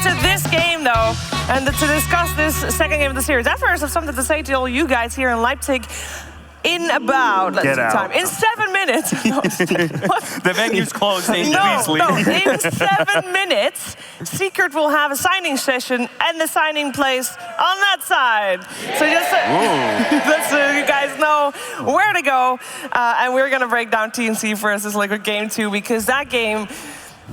into this game, though, and to discuss this second game of the series. At first, I have something to say to all you guys here in Leipzig. In about, let's see time, in 7 minutes. No, the venue's closing, please leave. No, in 7 minutes, Secret will have a signing session and the signing place on that side. So just so you guys know where to go. And we're going to break down TNC versus Liquid Game 2, because that game,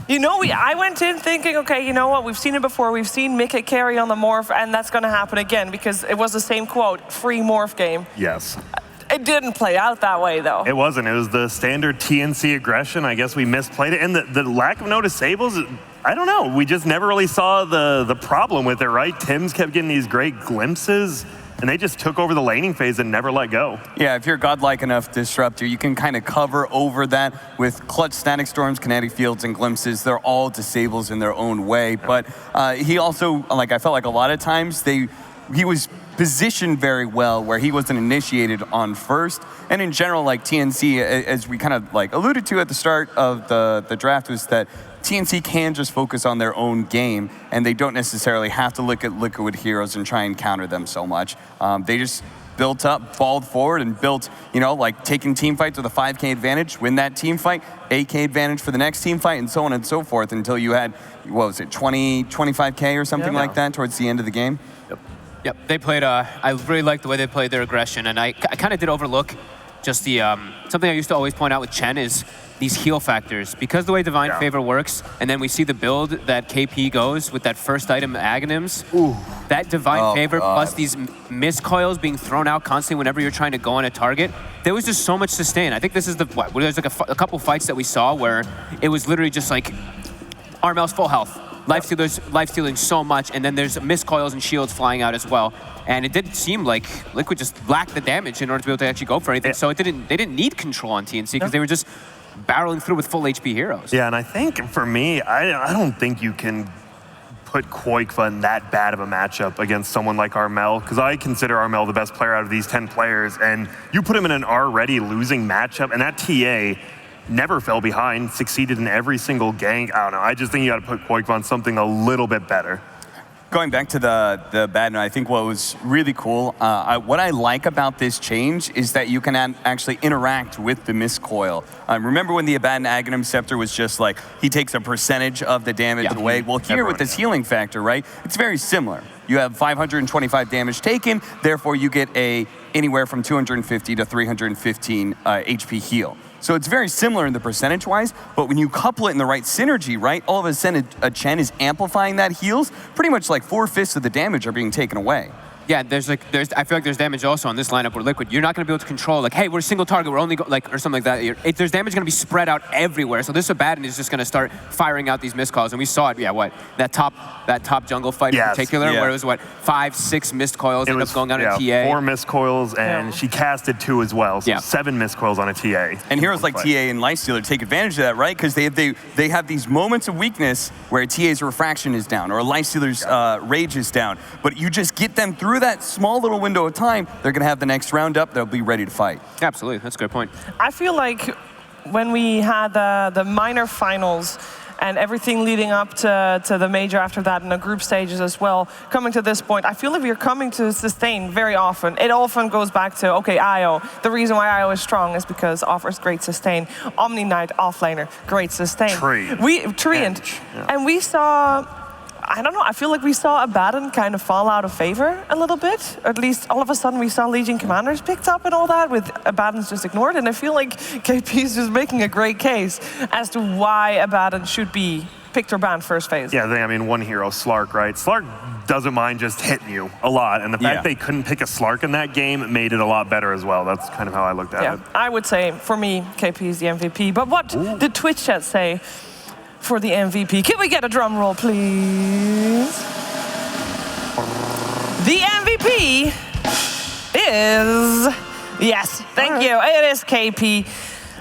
you know, I went in thinking, okay, you know what, we've seen it before. We've seen Mickey carry on the morph, and that's going to happen again, because it was the same quote, free morph game. Yes. It didn't play out that way, though. It wasn't. It was the standard TNC aggression. I guess we misplayed it. And the lack of no disables, I don't know. We just never really saw the problem with it, right? Tim's kept getting these great glimpses, and they just took over the laning phase and never let go. Yeah, if you're godlike enough disruptor, you can kind of cover over that with clutch static storms, kinetic fields, and glimpses. They're all disables in their own way. But he also, like, I felt like a lot of times he was positioned very well where he wasn't initiated on first. And in general, like TNC, as we kind of like alluded to at the start of the draft, was that TNC can just focus on their own game, and they don't necessarily have to look at Liquid heroes and try and counter them so much. They just built up, balled forward, and built, you know, like taking team fights with a 5K advantage, win that team fight, 8K advantage for the next team fight, and so on and so forth until you had, what was it, 25K or something like that towards the end of the game. Yep, they played, I really liked the way they played their aggression, and I kind of did overlook just the, something I used to always point out with Chen is these heal factors. Because the way Divine Favor works, and then we see the build that KP goes with that first item, Aghanims, that Divine Favor plus these miscoils being thrown out constantly whenever you're trying to go on a target, there was just so much sustain. I think this is the, there's like a couple fights that we saw where it was literally just like Armel's full health. Life stealing so much, and then there's miscoils and shields flying out as well. And it didn't seem like Liquid just lacked the damage in order to be able to actually go for anything. So they didn't need control on TNC because they were just barreling through with full HP heroes. Yeah, and I think for me, I don't think you can put Koikva in that bad of a matchup against someone like Armel, because I consider Armel the best player out of these 10 players, and you put him in an already losing matchup, and that TA never fell behind, succeeded in every single gank. I don't know. I just think you got to put Koikva on something a little bit better. Going back to the bad note, I think what was really cool, what I like about this change is that you can actually interact with the miscoil. Remember when the Abaddon Aghanim Scepter was just like, he takes a percentage of the damage away? Well, here with this healing factor, right, it's very similar. You have 525 damage taken, therefore you get anywhere from 250 to 315 HP heal. So it's very similar in the percentage-wise, but when you couple it in the right synergy, right, all of a sudden a Chen is amplifying that heals. Pretty much like 4/5 of the damage are being taken away. Yeah, I feel like there's damage also on this lineup where Liquid, you're not going to be able to control, like, hey, we're a single target, we're only, or something like that. There's damage going to be spread out everywhere. So this Abaddon is just going to start firing out these miscalls. And we saw it, that top jungle fight in particular, where it was, 5, 6 missed coils ended up going on a TA. 4 miscoils, and she casted 2 as well, so 7 miscoils on a TA. And heroes like TA and Lifestealer take advantage of that, right? Because they have these moments of weakness where a TA's refraction is down, or a Lifestealer's rage is down. But you just get them through that small little window of time, they're going to have the next round up, they'll be ready to fight. Absolutely, that's a good point. I feel like when we had the minor finals and everything leading up to the major after that and the group stages as well, coming to this point, I feel like we're coming to sustain very often. It often goes back to, okay, IO. The reason why IO is strong is because offers great sustain. Omni Knight, offlaner, great sustain. And we saw, I don't know, I feel like we saw Abaddon kind of fall out of favor a little bit. Or at least all of a sudden we saw Legion Commanders picked up and all that, with Abaddon's just ignored. And I feel like KP is just making a great case as to why Abaddon should be picked or banned first phase. Yeah, I mean, one hero, Slark, right? Slark doesn't mind just hitting you a lot. And the fact they couldn't pick a Slark in that game made it a lot better as well. That's kind of how I looked at it. I would say, for me, KP is the MVP. But what did Twitch chat say for the MVP? Can we get a drum roll, please? The MVP is, yes, thank you, it is KP.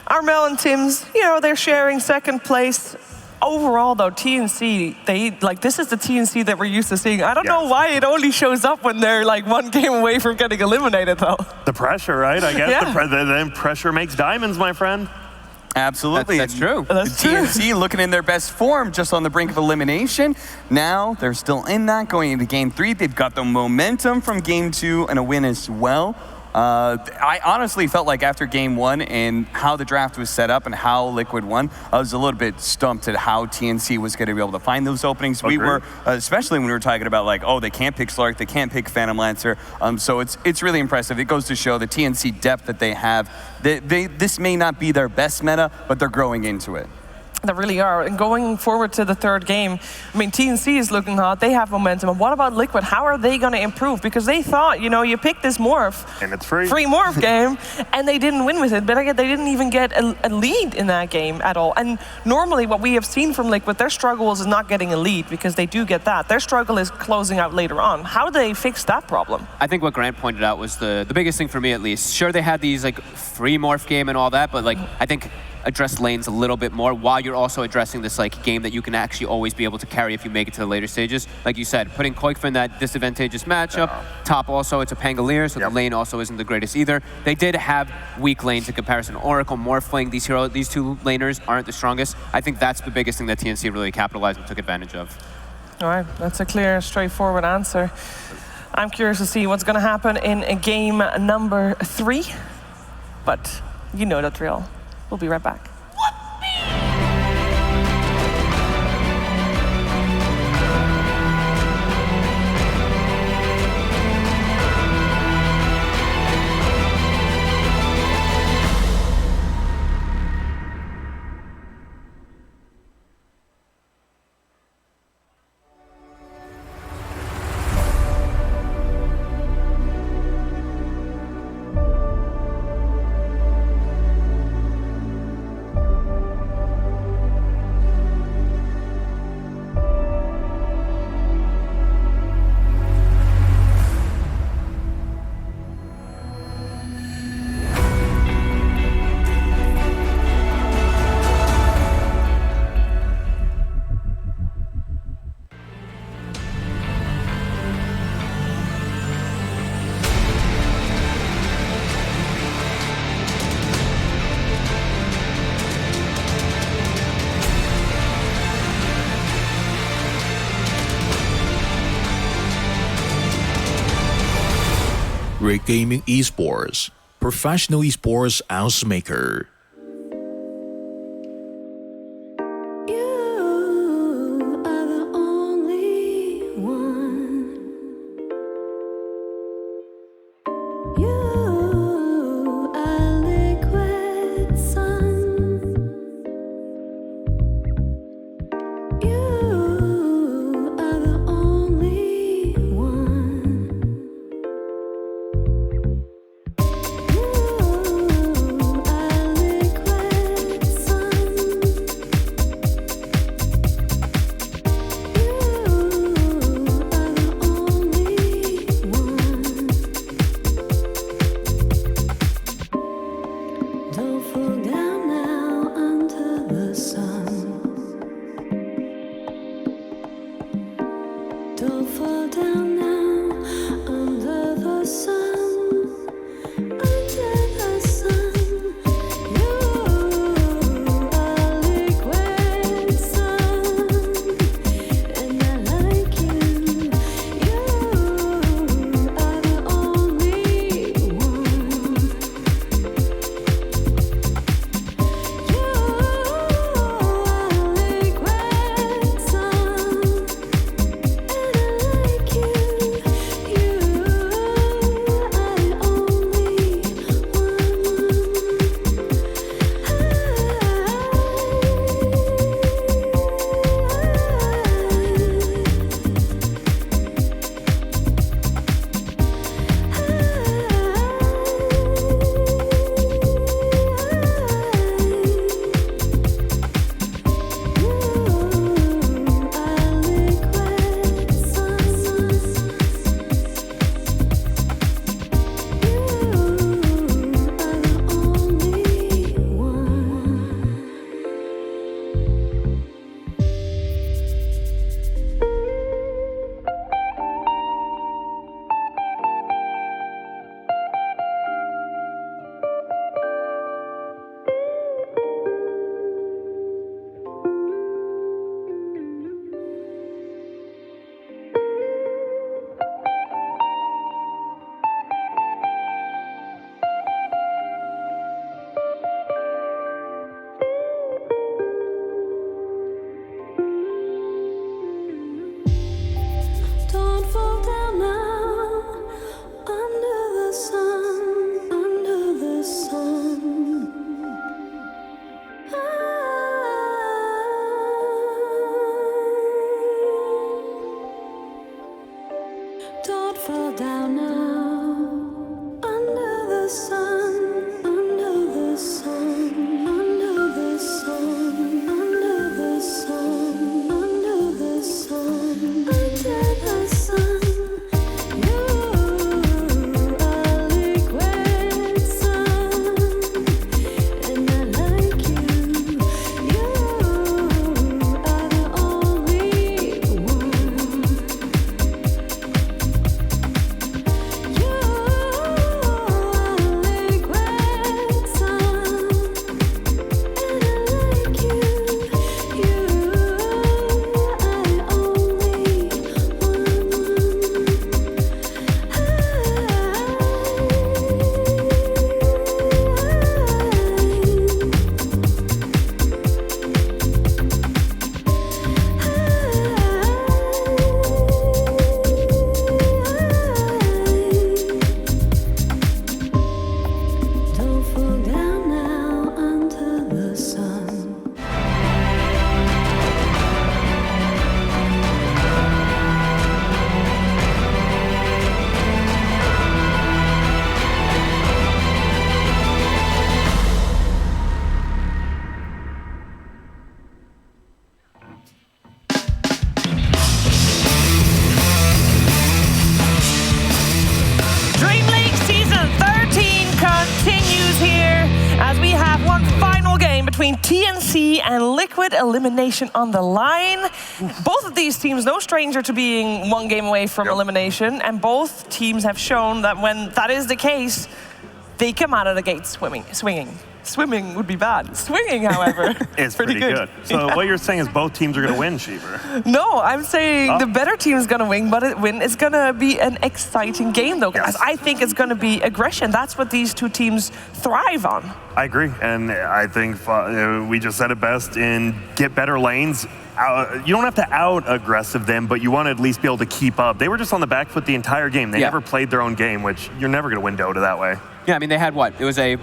Armel and Tim's, they're sharing second place. Overall, though, TNC, this is the TNC that we're used to seeing. I don't know why it only shows up when they're one game away from getting eliminated, though. The pressure, right? I guess the pressure makes diamonds, my friend. Absolutely. That's true. That's true. TNC looking in their best form, just on the brink of elimination. Now they're still in that going into Game 3. They've got the momentum from Game 2 and a win as well. I honestly felt like after Game 1 and how the draft was set up and how Liquid won, I was a little bit stumped at how TNC was going to be able to find those openings. We were, especially when we were talking about like, oh, they can't pick Slark, they can't pick Phantom Lancer. So it's really impressive. It goes to show the TNC depth that they have. This may not be their best meta, but they're growing into it. They really are. And going forward to the third game, I mean, TNC is looking hot. They have momentum. And what about Liquid? How are they going to improve? Because they thought, you know, you picked this morph. And it's free. Free morph game, and they didn't win with it. But again, they didn't even get a lead in that game at all. And normally what we have seen from Liquid, their struggle is not getting a lead, because they do get that. Their struggle is closing out later on. How do they fix that problem? I think what Grant pointed out was the biggest thing for me, at least. Sure, they had these like free morph game and all that, but like I think address lanes a little bit more while you're also addressing this like game that you can actually always be able to carry if you make it to the later stages. Like you said, putting Koikfa in that disadvantageous matchup. Top also, it's a Pangolier, so the lane also isn't the greatest either. They did have weak lanes in comparison. Oracle, Morphling, these two laners aren't the strongest. I think that's the biggest thing that TNC really capitalized and took advantage of. All right, that's a clear, straightforward answer. I'm curious to see what's going to happen in game number 3. But you know the drill. We'll be right back. Great Gaming Esports, professional esports housemaker. You are the only one. You are liquid sun. You are the only one. Don't fall down now under the sun. Don't fall down now under the sun. Under the sun, you are liquid sun, and I like you. You are the only one. You are liquid sun, and I like you. fall down now under the sun, under the sun, under the sun, under the sun, under the sun, under the sun. You are liquid sun, and I like you. You are the only one. You are liquid sun, and I like you. You are only Don't fall down now under the sun. DreamLeague Season 13 continues here as we have one final game between TNC and Liquid. Elimination on the line. Both of these teams, no stranger to being one game away from elimination, and both teams have shown that when that is the case, they come out of the gate swinging. Swimming would be bad. Swinging, however, It's pretty good. So what you're saying is both teams are going to win, Sheever. No, I'm saying Oh. the better team is going to win, but it's going to be an exciting game, though. Yes. I think it's going to be aggression. That's what these two teams thrive on. I agree, and I think we just said it best in get better lanes. You don't have to out-aggressive them, but you want to at least be able to keep up. They were just on the back foot the entire game. They Yeah. never played their own game, which you're never going to win Dota that way. Yeah, I mean, they had what? It was a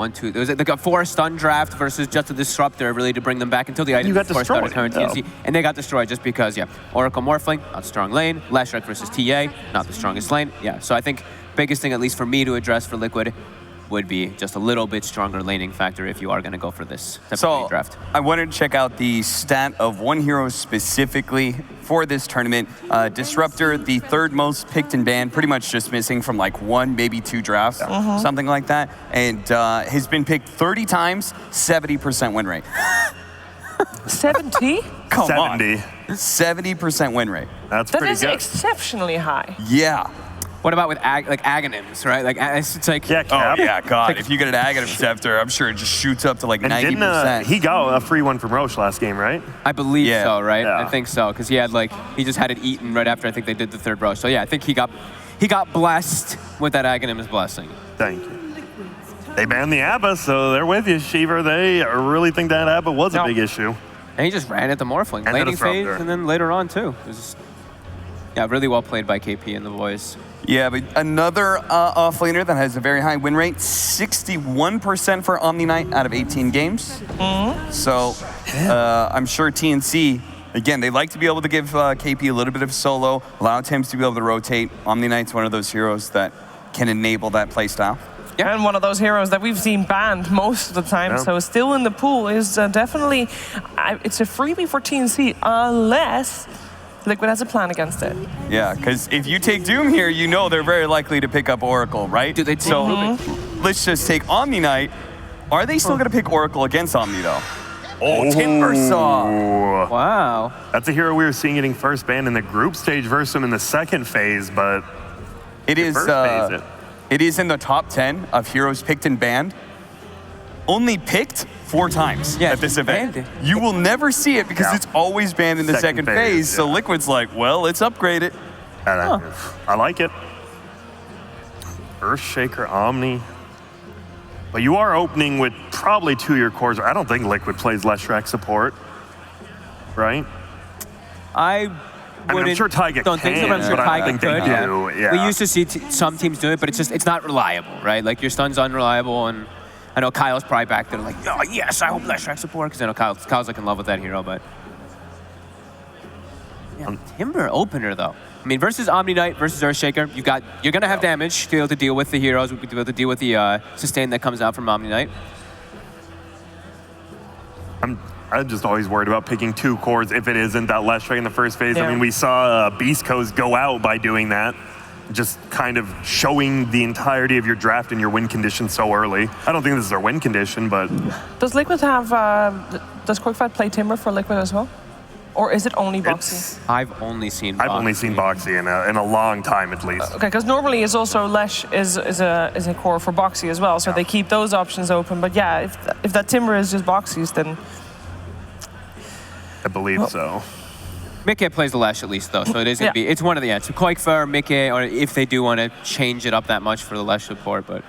it was like a 4 stun draft versus just a disruptor, really, to bring them back until the items, got of course, started destroyed. coming TNC. And they got destroyed just because, Oracle Morphling, not strong lane. Lashrak versus TA, not the strongest lane. Yeah, so I think biggest thing, at least for me, to address for Liquid would be just a little bit stronger laning factor if you are going to go for this type of So draft. I wanted to check out the stat of one hero specifically for this tournament. Disruptor, the third most picked and banned, pretty much just missing from like 1, maybe 2 drafts, something like that. And has been picked 30 times, 70% win rate. 70? Come 70. on. 70% win rate. That's That pretty is good. exceptionally high. Yeah. What about with agonyms, right? Like, it's like... Yeah, Oh, Cap. yeah, God. If you get an Aghanim Scepter, I'm sure it just shoots up to like And 90%. didn't he got a free one from Roche last game, right? I believe Yeah. so, right? Yeah. I think so, because he just had it eaten right after I think they did the third rush. So yeah, I think he got blessed with that Aghanim's blessing. Thank you. They banned the ABBA, so they're with you, Sheever. They really think that ABBA was a big issue. And he just ran at the Morphling, And the laning phase, Disruptor. and then later on too. It was really well played by KP and the boys. Yeah, but another offlaner that has a very high win rate, 61% for Omni Knight out of 18 games. So I'm sure TNC, again, they like to be able to give KP a little bit of solo, allow Tims to be able to rotate. Omni Knight's one of those heroes that can enable that playstyle. Yeah, and one of those heroes that we've seen banned most of the time, Yeah. so still in the pool is definitely, it's a freebie for TNC unless Liquid has a plan against it. Yeah, because if you take Doom here, you know they're very likely to pick up Oracle, right? Dude, they take so let's just take Omni Knight. Are they still going to pick Oracle against Omni, though? Oh, Timbersaw. Ooh. Wow. That's a hero we were seeing getting first banned in the group stage versus him in the second phase, but It is, first phase it. it is in the top 10 of heroes picked and banned. Only picked 4 times Yeah, at this event. banned. You will never see it because Yeah. it's always banned in the second Second phase. phase, So yeah. Liquid's like, well, let's upgrade it. and I like it. Earthshaker, Omni. But you are opening with probably 2 of your cores. I don't think Liquid plays Leshrac support, right? I wouldn't. I'm sure Taiga don't think so, can, but I'm sure but I Taiga think they could. do, yeah. We used to see some teams do it, but it's not reliable, right? Like your stun's unreliable, and I know Kyle's probably back there like, oh yes, I hope Leshrac support, because I know Kyle's like in love with that hero, but Timber opener though. I mean, versus Omni Knight versus Earthshaker, you're gonna have damage to be able to deal with the heroes, to be able to deal with the sustain that comes out from Omni Knight. I'm just always worried about picking 2 cores if it isn't that Leshrac in the first phase. Yeah. I mean, we saw Beast Coast go out by doing that, just kind of showing the entirety of your draft and your win condition so early. I don't think this is their win condition, but... Does Liquid have, does QuakeFight play Timber for Liquid as well? Or is it only Boxy? I've only seen Boxy in a long time at least. Okay, because normally it's also Lesh is a core for Boxy as well, so they keep those options open. But yeah, if that Timber is just Boxy's, then... I believe so. Mickey plays the Lash at least though, so it is going to be, it's one of the ends. So QuakeFire, Mickey, or if they do want to change it up that much for the Lash support, but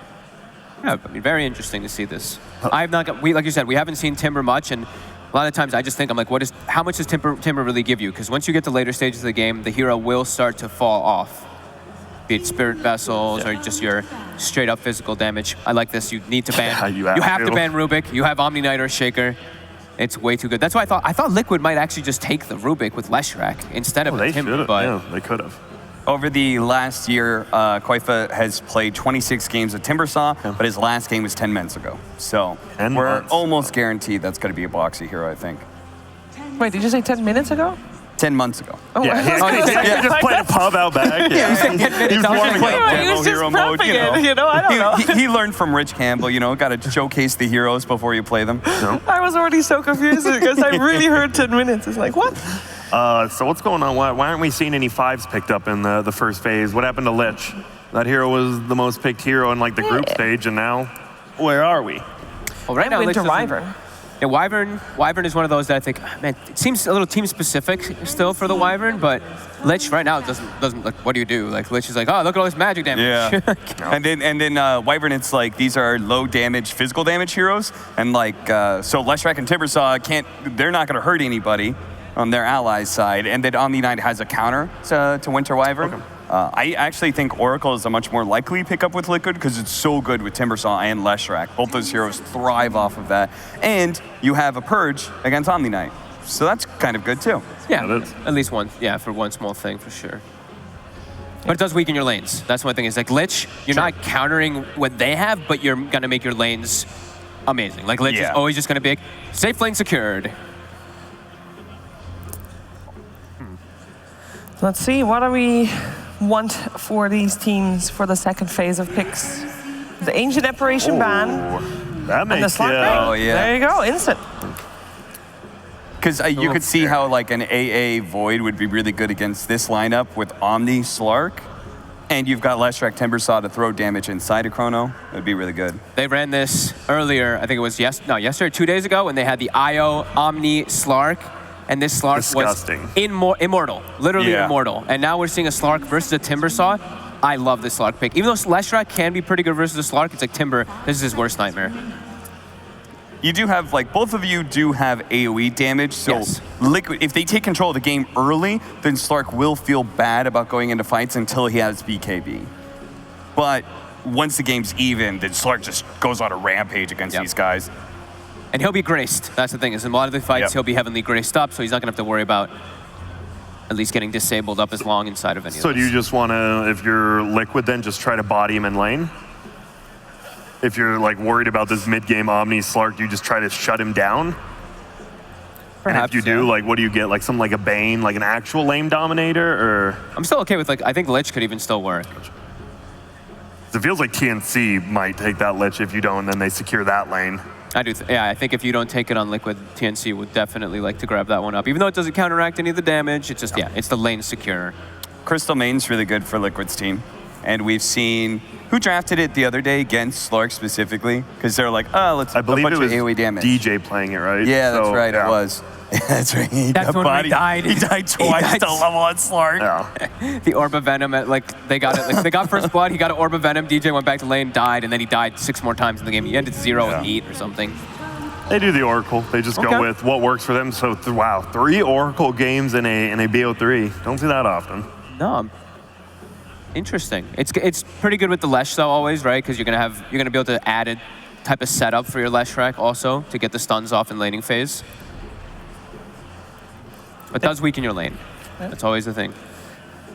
yeah, I mean, very interesting to see this. I've not got, like you said, we haven't seen Timber much, and a lot of times I just think, I'm like, how much does Timber really give you? Because once you get to later stages of the game, the hero will start to fall off. Be it Spirit Vessels or just your straight up physical damage. I like this, you need to ban, you have to ban Rubik, you have Omni Knight or Shaker. It's way too good. That's why I thought Liquid might actually just take the Rubik with Leshrac instead of Timber. But yeah, they could have. Over the last year, Koifa has played 26 games of Timbersaw, but his last game was 10 months ago. So we're almost guaranteed that's going to be a Boxy hero, I think. Wait, did you say 10 minutes ago? 10 months ago. Oh, yeah, he just played a pub out back. Yeah, he said 10 minutes. He was warming up demo hero mode, you know, I don't know. He learned from Rich Campbell, you know, got to showcase the heroes before you play them. No. I was already so confused because I really heard 10 minutes. It's like, what? So what's going on? Why aren't we seeing any 5s picked up in the first phase? What happened to Lich? That hero was the most picked hero in like the group stage, and now, where are we? Well, right now, Winter Wyvern. Yeah, Wyvern is one of those that I think, man, it seems a little team specific still for the Wyvern, but Lich right now doesn't like, what do you do? Like Lich is like, oh, look at all this magic damage. Yeah. and then Wyvern, it's like these are low damage physical damage heroes, and like so Leshrac and Timbersaw they're not going to hurt anybody on their allies' side, and then Omni Knight has a counter to Winter Wyvern. Okay. I actually think Oracle is a much more likely pickup with Liquid because it's so good with Timbersaw and Leshrac. Both those heroes thrive off of that. And you have a Purge against Omni Knight. So that's kind of good too. Yeah, at least one. Yeah, for one small thing, for sure. But it does weaken your lanes. That's one thing. Is like Lich, you're not countering what they have, but you're going to make your lanes amazing. Like Lich is always just going to be safe lane secured. Let's see, what do we want for these teams for the second phase of picks? The Ancient Apparition ban. That makes and the Slot Ring. Oh, yeah. There you go, instant. Because you could see how like an AA Void would be really good against this lineup with Omni, Slark, and you've got Leshrac Timbersaw to throw damage inside of Chrono. It would be really good. They ran this earlier, I think it was yesterday, 2 days ago, when they had the IO, Omni, Slark. And this Slark was immortal, literally immortal. And now we're seeing a Slark versus a Timbersaw. I love this Slark pick. Even though Leshrac can be pretty good versus a Slark, it's like Timber, this is his worst nightmare. You do have, like, both of you do have AoE damage, so Liquid, if they take control of the game early, then Slark will feel bad about going into fights until he has BKB. But once the game's even, then Slark just goes on a rampage against these guys. And he'll be graced. That's the thing, is in a lot of the fights, he'll be heavily graced up, so he's not going to have to worry about at least getting disabled up as long inside of any of So do you just want to, if you're Liquid, then just try to body him in lane? If you're like worried about this mid-game Omni Slark, do you just try to shut him down? Perhaps, and if you do, like, what do you get? Like something like a Bane, like an actual lane dominator, or? I'm still okay with, like, I think Lich could even still work. It feels like TNC might take that Lich if you don't, then they secure that lane. I do, yeah, I think if you don't take it on Liquid, TNC would definitely like to grab that one up. Even though it doesn't counteract any of the damage, it's just, it's the lane secure. Crystal Main's really good for Liquid's team. And we've seen, who drafted it the other day against Slark specifically? Because they're like, oh, let's I believe a bunch it was of AoE damage. DJ playing it, right? Yeah, that's right, it was. That's right. That's when he died. He died twice to level on Slark. Yeah. The Orb of Venom, they got it. Like, they got first blood, he got an Orb of Venom, DJ went back to lane, died, and then he died 6 more times in the game. He ended 0 and 8 or something. They do the Oracle. They just go with what works for them. So, wow, 3 Oracle games in a BO3. Don't see that often. No. Interesting. It's pretty good with the Lesh though, always, right? Because you're gonna be able to add a type of setup for your Leshrac also to get the stuns off in laning phase. But it does weaken your lane. That's always the thing.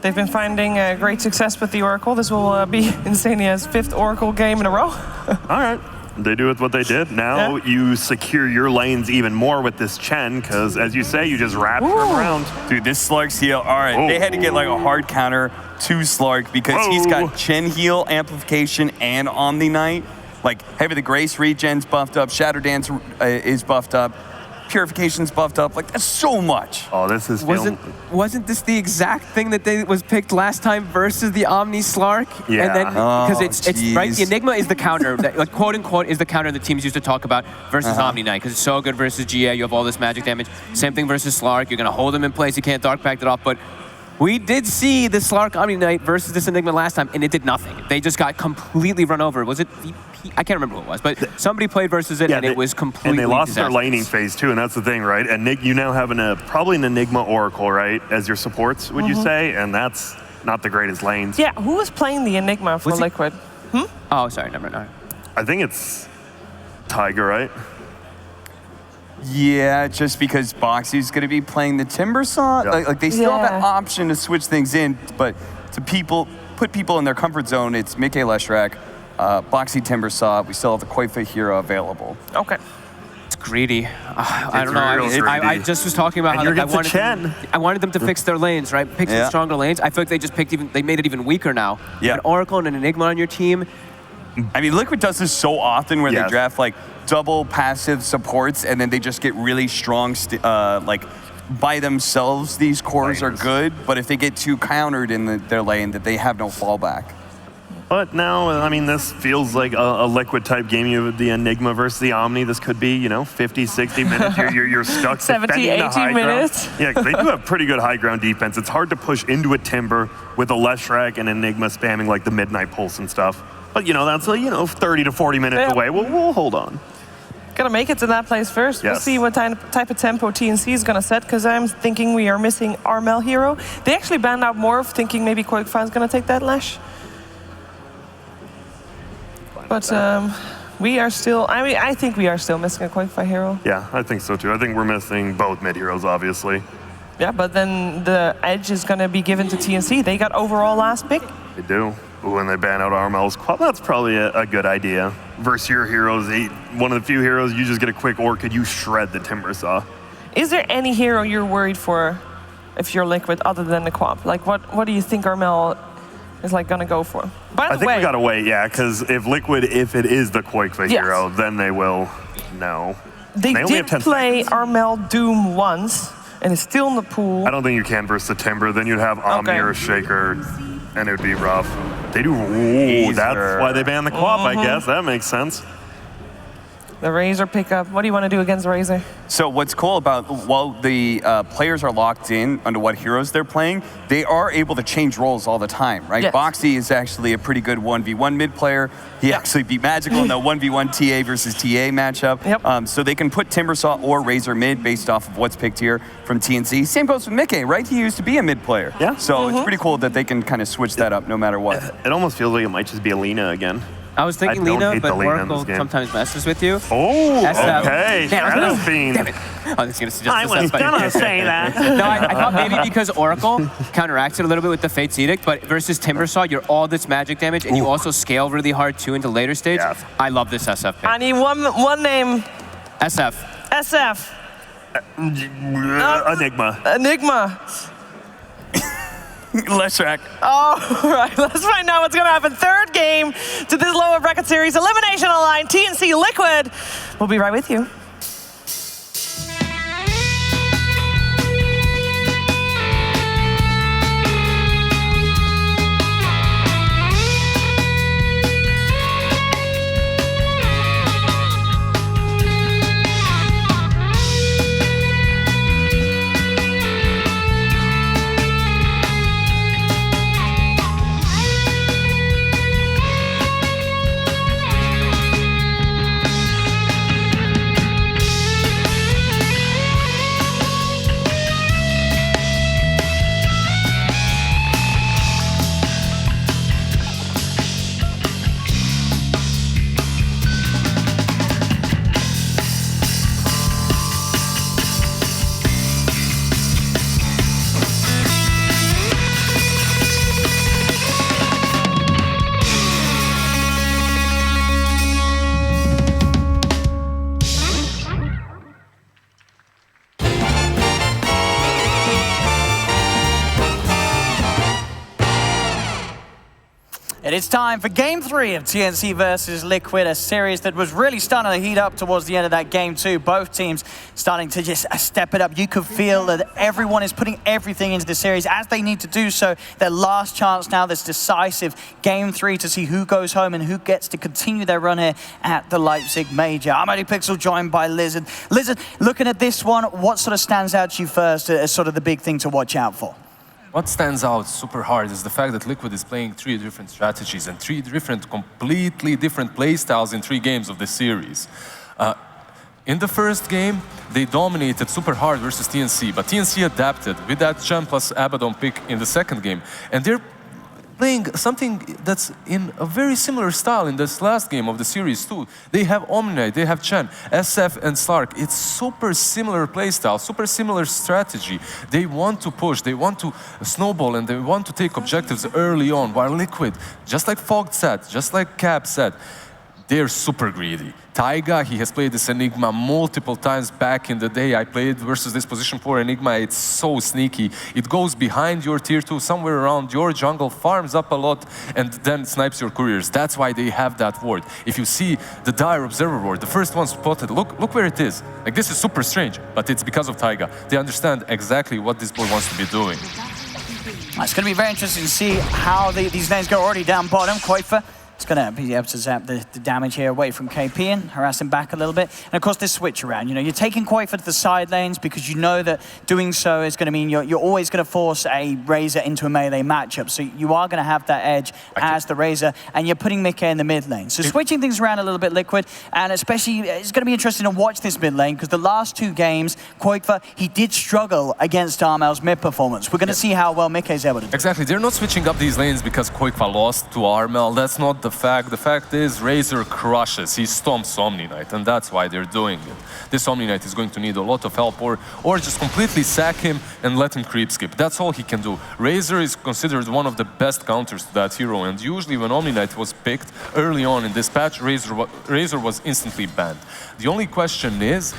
They've been finding great success with the Oracle. This will be Insania's 5th Oracle game in a row. All right. They do with what they did. Now you secure your lanes even more with this Chen, because as you say, you just wrap him around. Dude, this Slark's heal, all right. They had to get like a hard counter to Slark because he's got Chen heal, amplification, and Omni Knight. Like, Heavy the Grace regen's buffed up, Shatter Dance is buffed up, Purification's buffed up. Like, that's so much. Oh, this is Wasn't this the exact thing that was picked last time versus the Omni Slark? Yeah. And then because it's right, the Enigma is the counter, like quote unquote is the counter the teams used to talk about versus Omni Knight, because it's so good versus GA. You have all this magic damage. Same thing versus Slark. You're gonna hold him in place. You can't Dark Pact it off, but. We did see the Slark Omni Knight versus this Enigma last time, and it did nothing. They just got completely run over. Was it VP? I can't remember who it was, but somebody played versus it, and it was completely And they lost disastrous. their laning phase, too, and that's the thing, right? And Nick, you now have probably an Enigma Oracle, right, as your supports, would you say? And that's not the greatest lanes. Yeah, who was playing the Enigma for Liquid? Oh, sorry, never mind. I think it's Tiger, right? Yeah, just because Boxy's going to be playing the Timber Saw. Yep. Like they still have that option to switch things in, but to put people in their comfort zone, it's Mickey Leshrac, Boxy Timber Saw. We still have the Koifa hero available. Okay. It's greedy. I don't know. I just was talking about And how you're like, Chen. I wanted them to fix their lanes, right? Pick some stronger lanes. I feel like they just they made it even weaker now. Yeah. An Oracle and an Enigma on your team. I mean, Liquid does this so often where they draft like double passive supports, and then they just get really strong. Like by themselves, these cores are good, but if they get too countered in their lane, that they have no fallback. But now, I mean, this feels like a Liquid type game. You have the Enigma versus the Omni. This could be, 50, 60 minutes. You're stuck 70, defending the 80 high minutes. ground. Yeah, 'cause they do have pretty good high ground defense. It's hard to push into a Timber with a Leshrac and Enigma spamming like the Midnight Pulse and stuff. But, that's 30 to 40 minutes away. We'll hold on. Gotta make it to that place first. We'll see what type of tempo TNC is gonna set, because I'm thinking we are missing our Mel hero. They actually banned out Morph, thinking maybe Quakefire's gonna take that Lash. But we are still, I think we are still missing a Quakefire hero. Yeah, I think so too. I think we're missing both mid heroes, obviously. Yeah, but then the edge is gonna be given to TNC. They got overall last pick. They do. When they ban out Armel's Quad, that's probably a good idea. Versus your heroes, one of the few heroes, you just get a quick Orchid, you shred the Timber Saw. Is there any hero you're worried for if you're Liquid other than the Quap? Like, what do you think Armel is like gonna go for? By the way, I think we gotta wait, because if Liquid, if it is the Quakefish hero, then they will know. They did play Armel Doom once, and it's still in the pool. I don't think you can versus the Timber. Then you'd have Omni or Shaker, and it would be rough. They do. Ooh, that's why they banned the Quap, I guess. That makes sense. The Razor pickup. What do you want to do against Razor? So what's cool about, while the players are locked in under what heroes they're playing, they are able to change roles all the time, right? Yes. Boxy is actually a pretty good 1v1 mid player. He actually beat Magical in the 1v1 TA versus TA matchup. So they can put Timbersaw or Razor mid based off of what's picked here from TNC. Same goes with Mickey, right? He used to be a mid player. Yeah. So it's pretty cool that they can kind of switch that up no matter what. It almost feels like it might just be Alina again. I was thinking Lina, but Oracle sometimes messes with you. Oh, okay. Shadow Fiend. Damn it. I was going to suggest I was going to say that. No, I thought maybe because Oracle counteracts it a little bit with the Fate's Edict, but versus Timbersaw, you're all this magic damage, and you also scale really hard too into later stage. Yes. I love this SF pick. I need one name. SF. SF. Enigma. Enigma. Leshrac. All right, let's find out what's going to happen. Third game to this lower bracket series. Elimination on the line. TNC Liquid. We'll be right with you. It is time for Game 3 of TNC versus Liquid, a series that was really starting to heat up towards the end of that Game 2. Both teams starting to just step it up. You could feel that everyone is putting everything into the series as they need to do so. Their last chance now, this decisive Game 3 to see who goes home and who gets to continue their run here at the Leipzig Major. I'm ODPixel, joined by Lizard. Lizard, looking at this one, what sort of stands out to you first as sort of the big thing to watch out for? What stands out super hard is the fact that Liquid is playing 3 different strategies and 3 completely different play styles in 3 games of the series. In the first game, they dominated super hard versus TNC, but TNC adapted with that Chen plus Abaddon pick in the second game, and they're playing something that's in a very similar style in this last game of the series too. They have Omni, they have Chen, SF and Slark. It's super similar playstyle, super similar strategy. They want to push, they want to snowball, and they want to take objectives early on, while Liquid, just like Fog said, just like Cap said, they're super greedy. Taiga, he has played this Enigma multiple times back in the day. I played versus this position 4 Enigma. It's so sneaky. It goes behind your tier 2, somewhere around your jungle, farms up a lot, and then snipes your couriers. That's why they have that ward. If you see the Dire Observer ward, the first one spotted, look where it is. Like, this is super strange, but it's because of Taiga. They understand exactly what this boy wants to be doing. It's going to be very interesting to see how these lanes go. Already down bottom. Koifa is going to be able to zap the damage here away from KP and harass him back a little bit. And of course, this switch around. You know, you're taking Koifa to the side lanes because you know that doing so is going to mean you're always going to force a Razor into a melee matchup. So you are going to have that edge as the Razor, and you're putting Mickey in the mid lane. So switching things around a little bit, Liquid, and especially it's going to be interesting to watch this mid lane because the last 2 games, Koifa, he did struggle against Armel's mid performance. We're going to see how well Mickey's able to do. Exactly. They're not switching up these lanes because Koifa lost to Armel. That's not the fact. The fact is Razor crushes. He stomps Omni Knight, and that's why they're doing it. This Omni Knight is going to need a lot of help, or just completely sack him and let him creep skip. That's all he can do. Razor is considered one of the best counters to that hero, and usually when Omni Knight was picked early on in this patch, Razor was instantly banned. The only question is,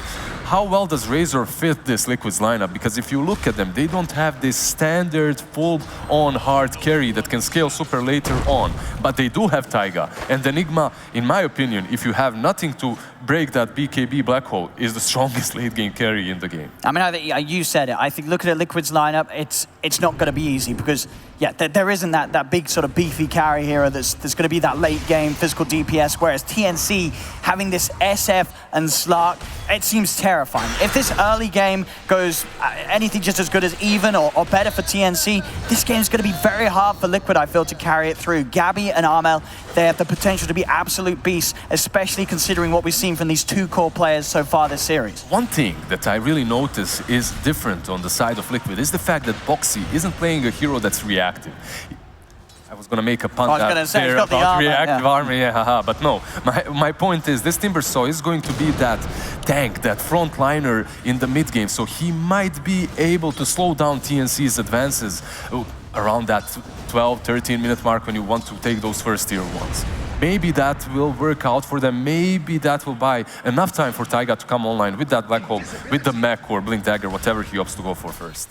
how well does Razor fit this Liquid's lineup? Because if you look at them, they don't have this standard full-on hard carry that can scale super later on, but they do have Taiga. And Enigma, in my opinion, if you have nothing to break that BKB black hole, is the strongest late game carry in the game. I mean, I think you said it. I think looking at Liquid's lineup, it's not going to be easy because, yeah, there isn't that big sort of beefy carry hero that's going to be that late game physical DPS, whereas TNC having this SF and Slark, it seems terrifying. If this early game goes anything just as good as even or better for TNC, this game's going to be very hard for Liquid, I feel, to carry it through. Gabby and Armel, they have the potential to be absolute beasts, especially considering what we've seen from these 2 core players so far this series. One thing that I really notice is different on the side of Liquid is the fact that Boxy isn't playing a hero that's reactive. I was going to make a pun there about reactive armor, yeah, but no. My point is, this Timbersaw is going to be that tank, that frontliner in the mid game, so he might be able to slow down TNC's advances around that 12-13 minute mark when you want to take those first tier ones. Maybe that will work out for them. Maybe that will buy enough time for Taiga to come online with that Black Hole, with the mech or Blink Dagger, whatever he opts to go for first.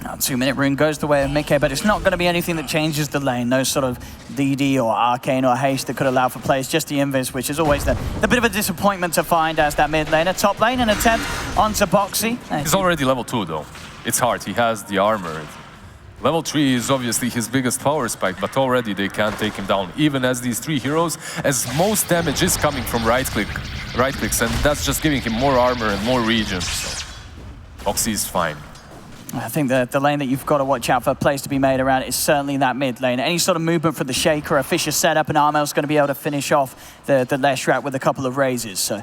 Now, 2-minute rune goes the way of Mickey, but it's not going to be anything that changes the lane. No sort of DD or Arcane or Haste that could allow for plays, just the Invis, which is always the bit of a disappointment to find as that mid laner. Top lane, an attempt onto Boxy. He's already level 2 though. It's hard, he has the armor. Level 3 is obviously his biggest power spike, but already they can't take him down. Even as these 3 heroes, as most damage is coming from right clicks, and that's just giving him more armor and more regions. So Boxy is fine. I think the lane that you've got to watch out for plays to be made around is certainly that mid lane. Any sort of movement for the Shaker, a Fisher setup, and Armel's going to be able to finish off the Leshrat with a couple of raises. So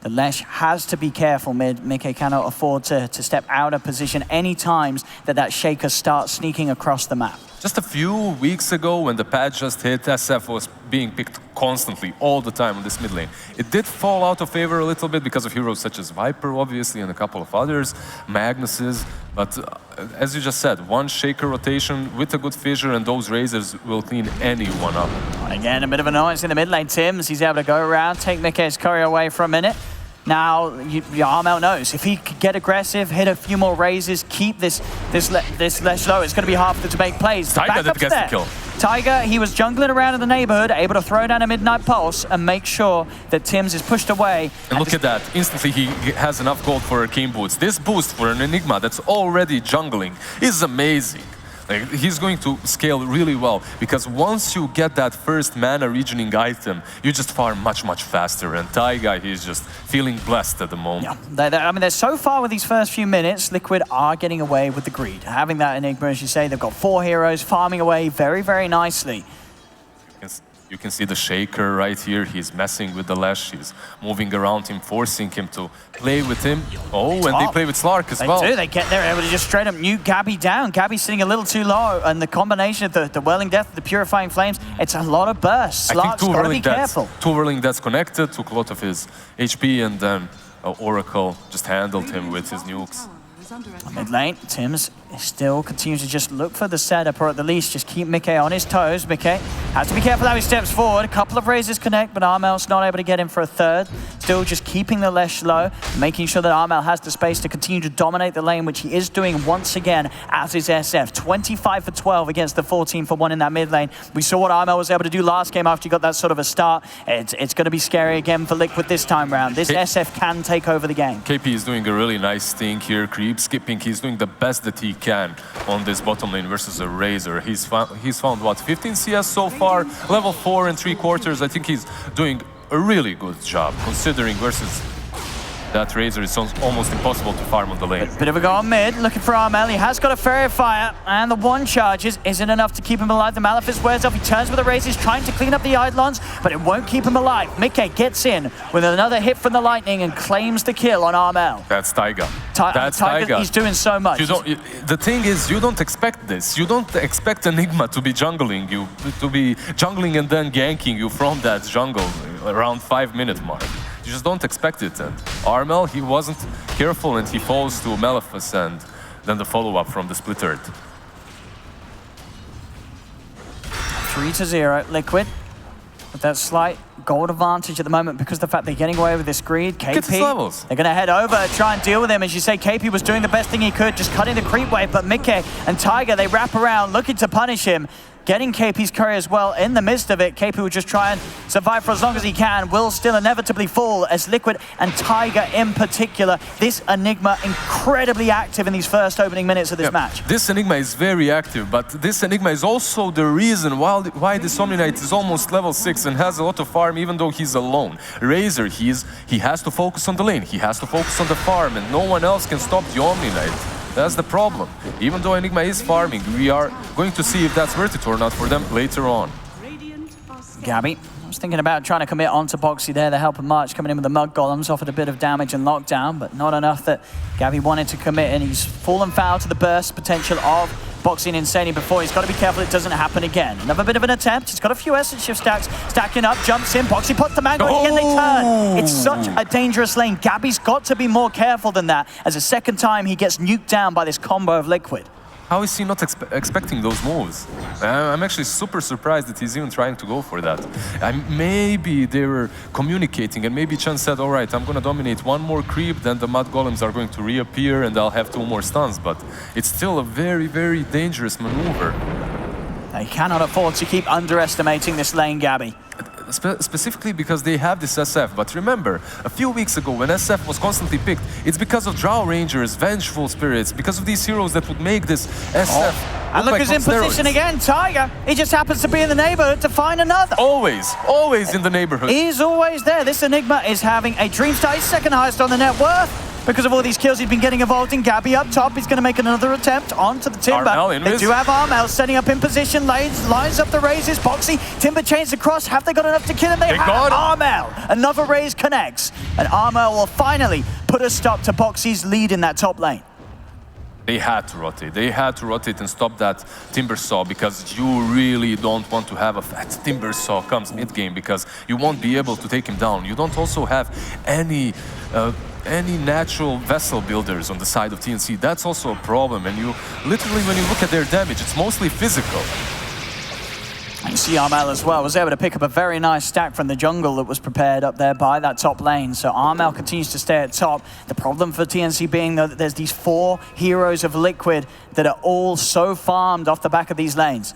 the Lesh has to be careful mid. Mickey cannot afford to step out of position any times that Shaker starts sneaking across the map. Just a few weeks ago, when the patch just hit, SF was being picked constantly, all the time on this mid lane. It did fall out of favor a little bit because of heroes such as Viper, obviously, and a couple of others, Magnuses. But as you just said, one Shaker rotation with a good fissure and those razors will clean anyone up. Again, a bit of annoyance in the mid lane. Tims, he's able to go around, take Mickey's courier away for a minute. Now, Armel knows if he could get aggressive, hit a few more raises, keep this less low, it's going to be hard for them to make plays. Taiga that gets the kill. Tiger, he was jungling around in the neighborhood, able to throw down a Midnight Pulse and make sure that Tims is pushed away. And look at that. Instantly, he has enough gold for Arcane Boots. This boost for an Enigma that's already jungling is amazing. Like, he's going to scale really well, because once you get that first mana regioning item, you just farm much, much faster. And Taiga, he's just feeling blessed at the moment. Yeah, I mean, they're so far with these first few minutes, Liquid are getting away with the greed. Having that Enigma, as you say, they've got 4 heroes farming away very, very nicely. You can see the Shaker right here. He's messing with the Lash. He's moving around him, forcing him to play with him. Oh, and they play with Slark as well. They do. They get there, able to just straight up nuke Gabby down. Gabby's sitting a little too low, and the combination of the Whirling Death, the Purifying Flames, it's a lot of bursts. Slark's got to be careful. Two Whirling Deaths connected, took a lot of his HP, and then Oracle just handled him with his nukes. Mid lane, Tims still continues to just look for the setup, or at the least just keep Mickey on his toes. Mickey has to be careful how he steps forward. A couple of raises connect, but Armel's not able to get in for a third. Still just keeping the Lesh low, making sure that Armel has the space to continue to dominate the lane, which he is doing once again, as is SF. 25 for 12 against the 14 for 1 in that mid lane. We saw what Armel was able to do last game after he got that sort of a start. It's going to be scary again for Liquid this time round. This SF can take over the game. KP is doing a really nice thing here, creep skipping. He's doing the best that he can on this bottom lane versus a Razor. He's found what, 15 CS so far, level 4 and 3/4. I think he's doing a really good job, considering versus that Razor is almost impossible to farm on the lane. Bit of a go on mid, looking for Armel. He has got a Fairy Fire, and the one charges isn't enough to keep him alive. The Malefice wears off, he turns with the Razors, trying to clean up the Eidolons, but it won't keep him alive. Mickey gets in with another hit from the Lightning and claims the kill on Armel. That's Taiga. That's Taiga. He's doing so much. The thing is, you don't expect this. You don't expect Enigma to be jungling you, and then ganking you from that jungle around 5-minute mark. You just don't expect it. And Armel, he wasn't careful and he falls to Malefice, and then the follow-up from the Splitter. 3-0, Liquid. With that slight gold advantage at the moment because of the fact they're getting away with this greed. KP, they're going to head over, try and deal with him. As you say, KP was doing the best thing he could, just cutting the creep wave, but Mickey and Tiger, they wrap around, looking to punish him. Getting KP's curry as well in the midst of it. KP will just try and survive for as long as he can. Will still inevitably fall as Liquid and Tiger in particular. This Enigma incredibly active in these first opening minutes of this match. This Enigma is very active, but this Enigma is also the reason why this Omni-Knight is almost level 6 and has a lot of farm even though he's alone. Razor, he has to focus on the lane. He has to focus on the farm, and no one else can stop the Omni-Knight. That's the problem. Even though Enigma is farming, we are going to see if that's worth it or not for them later on. Gabby, I was thinking about trying to commit onto Boxy there. The help of March coming in with the Mud Golems, offered a bit of damage and lockdown, but not enough that Gabby wanted to commit, and he's fallen foul to the burst potential of Boxy and Insane before. He's got to be careful it doesn't happen again. Another bit of an attempt. He's got a few Essence Shift stacks stacking up, jumps in. Boxy puts the mango and again they turn. It's such a dangerous lane. Gabby's got to be more careful than that, as a second time he gets nuked down by this combo of Liquid. How is he not expecting those moves? I'm actually super surprised that he's even trying to go for that. Maybe they were communicating, and maybe Chen said, all right, I'm going to dominate one more creep, then the Mud Golems are going to reappear, and I'll have 2 more stuns. But it's still a very, very dangerous maneuver. They cannot afford to keep underestimating this lane, Gabby. Specifically because they have this SF. But remember, a few weeks ago when SF was constantly picked, it's because of Drow Rangers, Vengeful Spirits, because of these heroes that would make this SF and look, he's in position again, Tiger. He just happens to be in the neighborhood to find another. Always in the neighborhood. He's always there. This Enigma is having a dream start. He's second highest on the net worth. Because of all these kills he's been getting involved in. Gabby up top, he's going to make another attempt onto the Timber. They do have Armel setting up in position, lines up the raises. Boxy, Timber chains across. Have they got enough to kill him? They have. Armel, another raise connects. And Armel will finally put a stop to Boxy's lead in that top lane. They had to rotate. They had to rotate and stop that Timber Saw, because you really don't want to have a fat Timber Saw comes mid-game, because you won't be able to take him down. You don't also have any natural vessel builders on the side of TNC. That's also a problem. And you literally, when you look at their damage, it's mostly physical. You see Armel as well was able to pick up a very nice stack from the jungle that was prepared up there by that top lane. So Armel continues to stay at top. The problem for TNC being that there's these 4 heroes of Liquid that are all so farmed off the back of these lanes.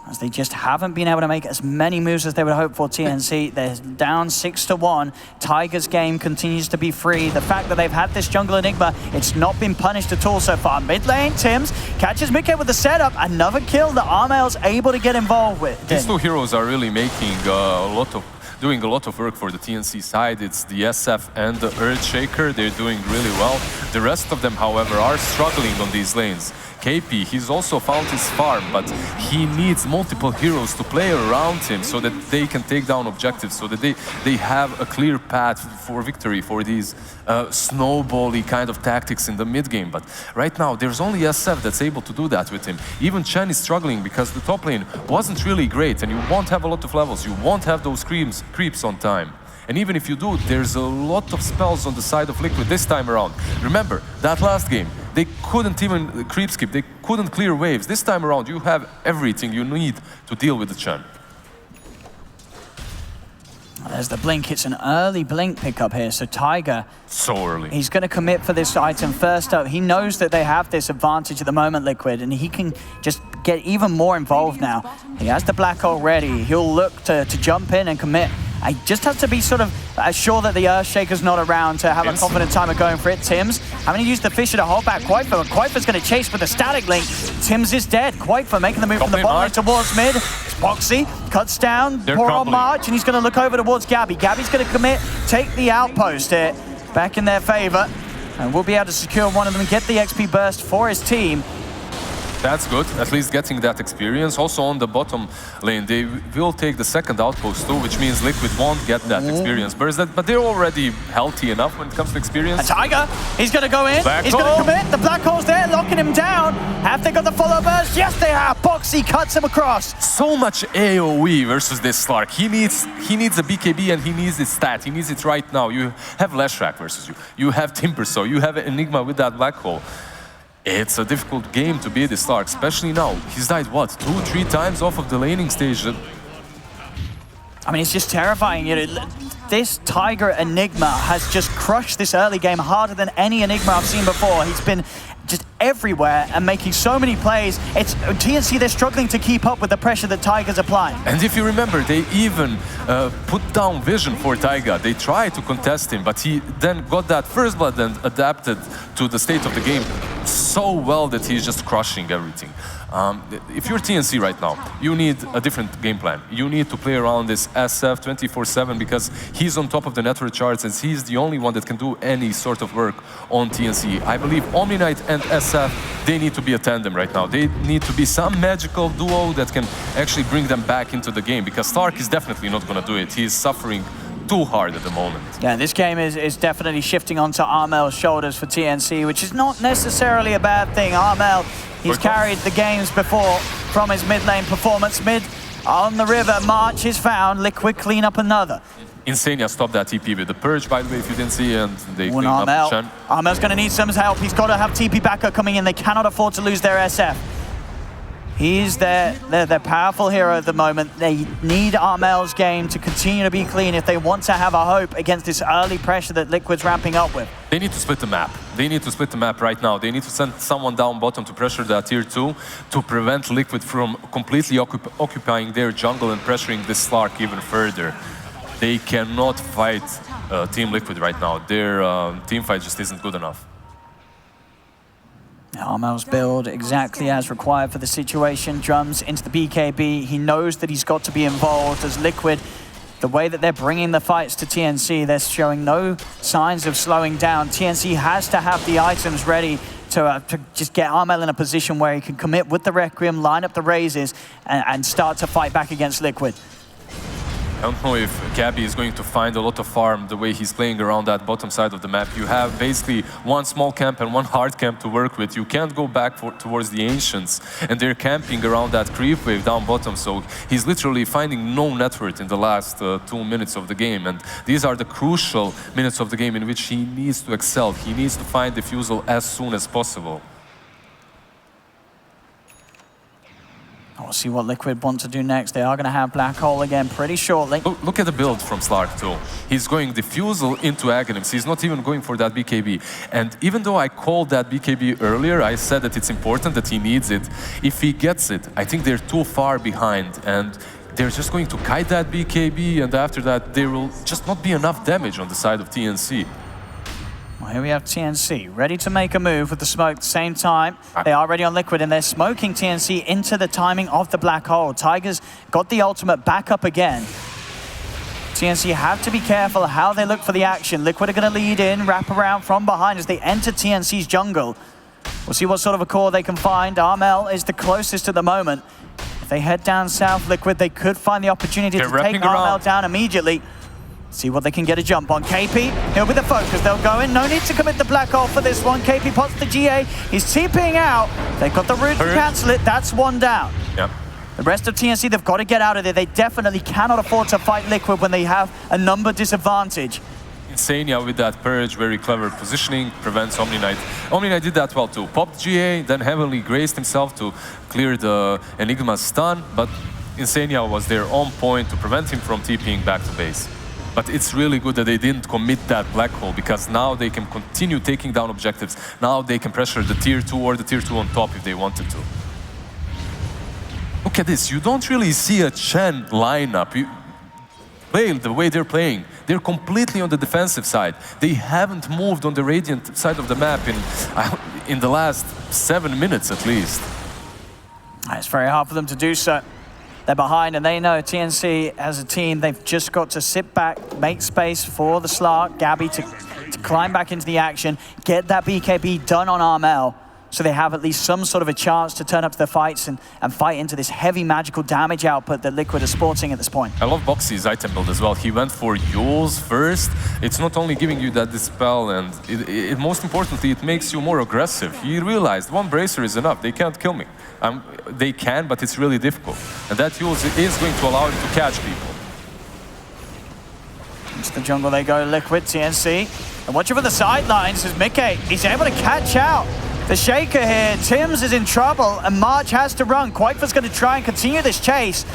as they just haven't been able to make as many moves as they would hope for. TNC, they're down 6-1. Tiger's game continues to be free. The fact that they've had this jungle Enigma, it's not been punished at all so far. Mid lane, Tims catches Mickey with the setup. Another kill that Armel's able to get involved with. These two heroes are really making doing a lot of work for the TNC side. It's the SF and the Earthshaker. They're doing really well. The rest of them, however, are struggling on these lanes. KP, he's also found his farm, but he needs multiple heroes to play around him so that they can take down objectives, so that they have a clear path for victory for these snowbally kind of tactics in the mid game. But right now, there's only SF that's able to do that with him. Even Chen is struggling because the top lane wasn't really great, and you won't have a lot of levels, you won't have those creeps on time. And even if you do, there's a lot of spells on the side of Liquid this time around. Remember, that last game, they couldn't even creep skip, they couldn't clear waves. This time around, you have everything you need to deal with the Chen. There's the blink. It's an early blink pickup here, so Tiger... So early. He's going to commit for this item first up. He knows that they have this advantage at the moment, Liquid, and he can just get even more involved now. He has the black hole ready. He'll look to jump in and commit. I just have to be sort of sure that the Earthshaker's not around to have a confident time of going for it. Tims having to use the Fisher to hold back Quaifa. Quaifa's going to chase with the static link. Tims is dead. Quaifa making the move from the bottom lane towards mid. Boxy cuts down, poor on March, and he's going to look over towards Gabby. Gabby's going to commit, take the outpost here, back in their favor, and we'll be able to secure one of them and get the XP burst for his team. That's good, at least getting that experience. Also on the bottom lane, they will take the second outpost too, which means Liquid won't get that experience burst, but they're already healthy enough when it comes to experience. A Tiger, he's going to go in, he's going to commit, the black hole's there, locking him down. Have they got the follow burst? Yes, they have. Boxy cuts him across. So much AoE versus this Slark. He needs a BKB and he needs his stat. He needs it right now. You have Leshrac versus you. You have Timbersaw. You have Enigma with that black hole. It's a difficult game to beat this Slark, especially now. He's died, what, 2-3 times off of the laning stage? I mean, it's just terrifying. You know, this Tiger Enigma has just crushed this early game harder than any Enigma I've seen before. He's been just everywhere and making so many plays. It's TNC, they're struggling to keep up with the pressure that Tiger's applying. And if you remember, they even put down vision for Tiger. They tried to contest him, but he then got that first blood and adapted to the state of the game so well that he's just crushing everything. If you're TNC right now, you need a different game plan. You need to play around this SF 24/7 because he's on top of the network charts and he's the only one that can do any sort of work on TNC. I believe Omni Knight and SF, they need to be a tandem right now. They need to be some magical duo that can actually bring them back into the game because Stark is definitely not going to do it. He's suffering too hard at the moment. Yeah, this game is definitely shifting onto Armel's shoulders for TNC, which is not necessarily a bad thing. Armel, he's carried the games before from his mid lane performance. Mid on the river, March is found, Liquid clean up another. Insania stopped that TP with the Purge, by the way, if you didn't see, and they cleaned up Chen. Armel's going to need some help. He's got to have TP backup coming in. They cannot afford to lose their SF. He's their powerful hero at the moment. They need Armel's game to continue to be clean if they want to have a hope against this early pressure that Liquid's ramping up with. They need to split the map. They need to split the map right now. They need to send someone down bottom to pressure that tier 2 to prevent Liquid from completely occupying their jungle and pressuring this Slark even further. They cannot fight Team Liquid right now. Their team fight just isn't good enough. Armel's build exactly as required for the situation. Drums into the BKB. He knows that he's got to be involved as Liquid. The way that they're bringing the fights to TNC, they're showing no signs of slowing down. TNC has to have the items ready to just get Armel in a position where he can commit with the Requiem, line up the raises, and start to fight back against Liquid. I don't know if Gabby is going to find a lot of farm the way he's playing around that bottom side of the map. You have basically one small camp and one hard camp to work with. You can't go back towards the Ancients, and they're camping around that creep wave down bottom, so he's literally finding no network in the last 2 minutes of the game, and these are the crucial minutes of the game in which he needs to excel. He needs to find defusal as soon as possible. We'll see what Liquid want to do next. They are going to have Black Hole again pretty shortly. Look at the build from Slark too. He's going Diffusal into Aghanims. He's not even going for that BKB. And even though I called that BKB earlier, I said that it's important that he needs it. If he gets it, I think they're too far behind. And they're just going to kite that BKB, and after that, there will just not be enough damage on the side of TNC. Well, here we have TNC, ready to make a move with the smoke at the same time. They are ready on Liquid, and they're smoking TNC into the timing of the Black Hole. Tiger's got the ultimate back up again. TNC have to be careful how they look for the action. Liquid are going to lead in, wrap around from behind as they enter TNC's jungle. We'll see what sort of a core they can find. Armel is the closest at the moment. If they head down south, Liquid, they could find the opportunity to take Armel down immediately. See what they can get a jump on. KP, he'll be the focus. They'll go in. No need to commit the Black Hole for this one. KP pots the GA. He's TPing out. They've got the route to cancel it. That's one down. Yep. The rest of TNC, they've got to get out of there. They definitely cannot afford to fight Liquid when they have a number disadvantage. Insania with that Purge, very clever positioning, prevents Omni Knight. Omni Knight did that well too. Popped GA, then heavily graced himself to clear the Enigma's stun, but Insania was there on point to prevent him from TPing back to base. But it's really good that they didn't commit that Black Hole, because now they can continue taking down objectives. Now they can pressure the tier 2 or the tier 2 on top if they wanted to. Look at this, you don't really see a Chen lineup. You play the way they're playing. They're completely on the defensive side. They haven't moved on the Radiant side of the map in the last 7 minutes at least. It's very hard for them to do so. They're behind, and they know TNC as a team, they've just got to sit back, make space for the Slark, Gabby to climb back into the action, get that BKB done on Armel, so they have at least some sort of a chance to turn up to their fights and fight into this heavy magical damage output that Liquid are sporting at this point. I love Boxy's item build as well. He went for Yules first. It's not only giving you that dispel, and most importantly, it makes you more aggressive. He realized one bracer is enough. They can't kill me. They can, but it's really difficult. And that Yules is going to allow him to catch people. Into the jungle they go, Liquid, TNC. And watch over the sidelines as Mickey, he's able to catch out the Shaker here. Tims is in trouble, and March has to run. Quake's going to try and continue this chase.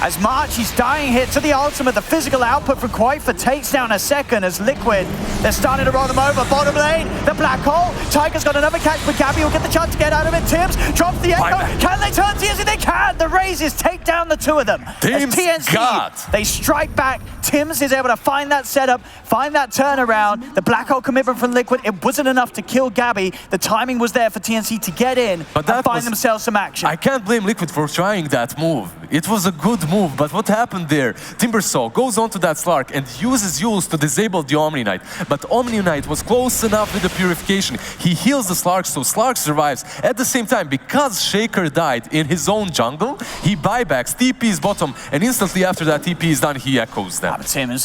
As March, he's dying here to the ultimate. The physical output from Quake takes down a second as Liquid, they're starting to roll them over. Bottom lane, the Black Hole. Tiger's got another catch, but Gabby will get the chance to get out of it. Tims drops the echo. Can they turn TNC? They can. The Razors take down the two of them. Tims as TNC, they strike back. Tims is able to find that setup, find that turnaround. The Black Hole commitment from Liquid, it wasn't enough to kill Gabby. The timing was there for TNC to get in and find themselves some action. I can't blame Liquid for trying that move. It was a good move, but what happened there? Timbersaw goes onto that Slark and uses Yules to disable the Omni Knight. But Omni Knight was close enough with the purification. He heals the Slark, so Slark survives. At the same time, because Shaker died in his own jungle, he buybacks, TP's bottom, and instantly after that TP is done, he echoes them. Timmons,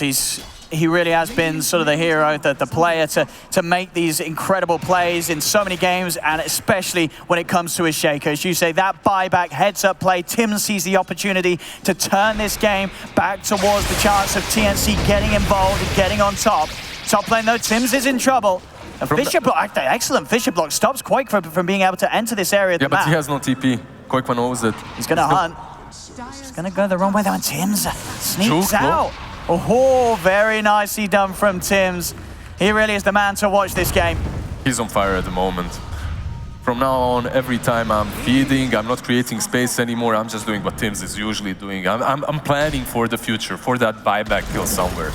he really has been sort of the hero, the player to make these incredible plays in so many games, and especially when it comes to his Shaker. As you say, that buyback heads-up play, Tim sees the opportunity to turn this game back towards the chance of TNC getting involved and getting on top. Top lane though, Tims is in trouble. A Fisher block, excellent Fisher block, stops Quake from being able to enter this area of the map. But he has no TP. Quake knows it. He's gonna hunt. He's gonna go the wrong way though, and Tims sneaks out. Oh, very nicely done from Tims. He really is the man to watch this game. He's on fire at the moment. From now on, every time I'm feeding, I'm not creating space anymore. I'm just doing what Tims is usually doing. I'm planning for the future, for that buyback kill somewhere.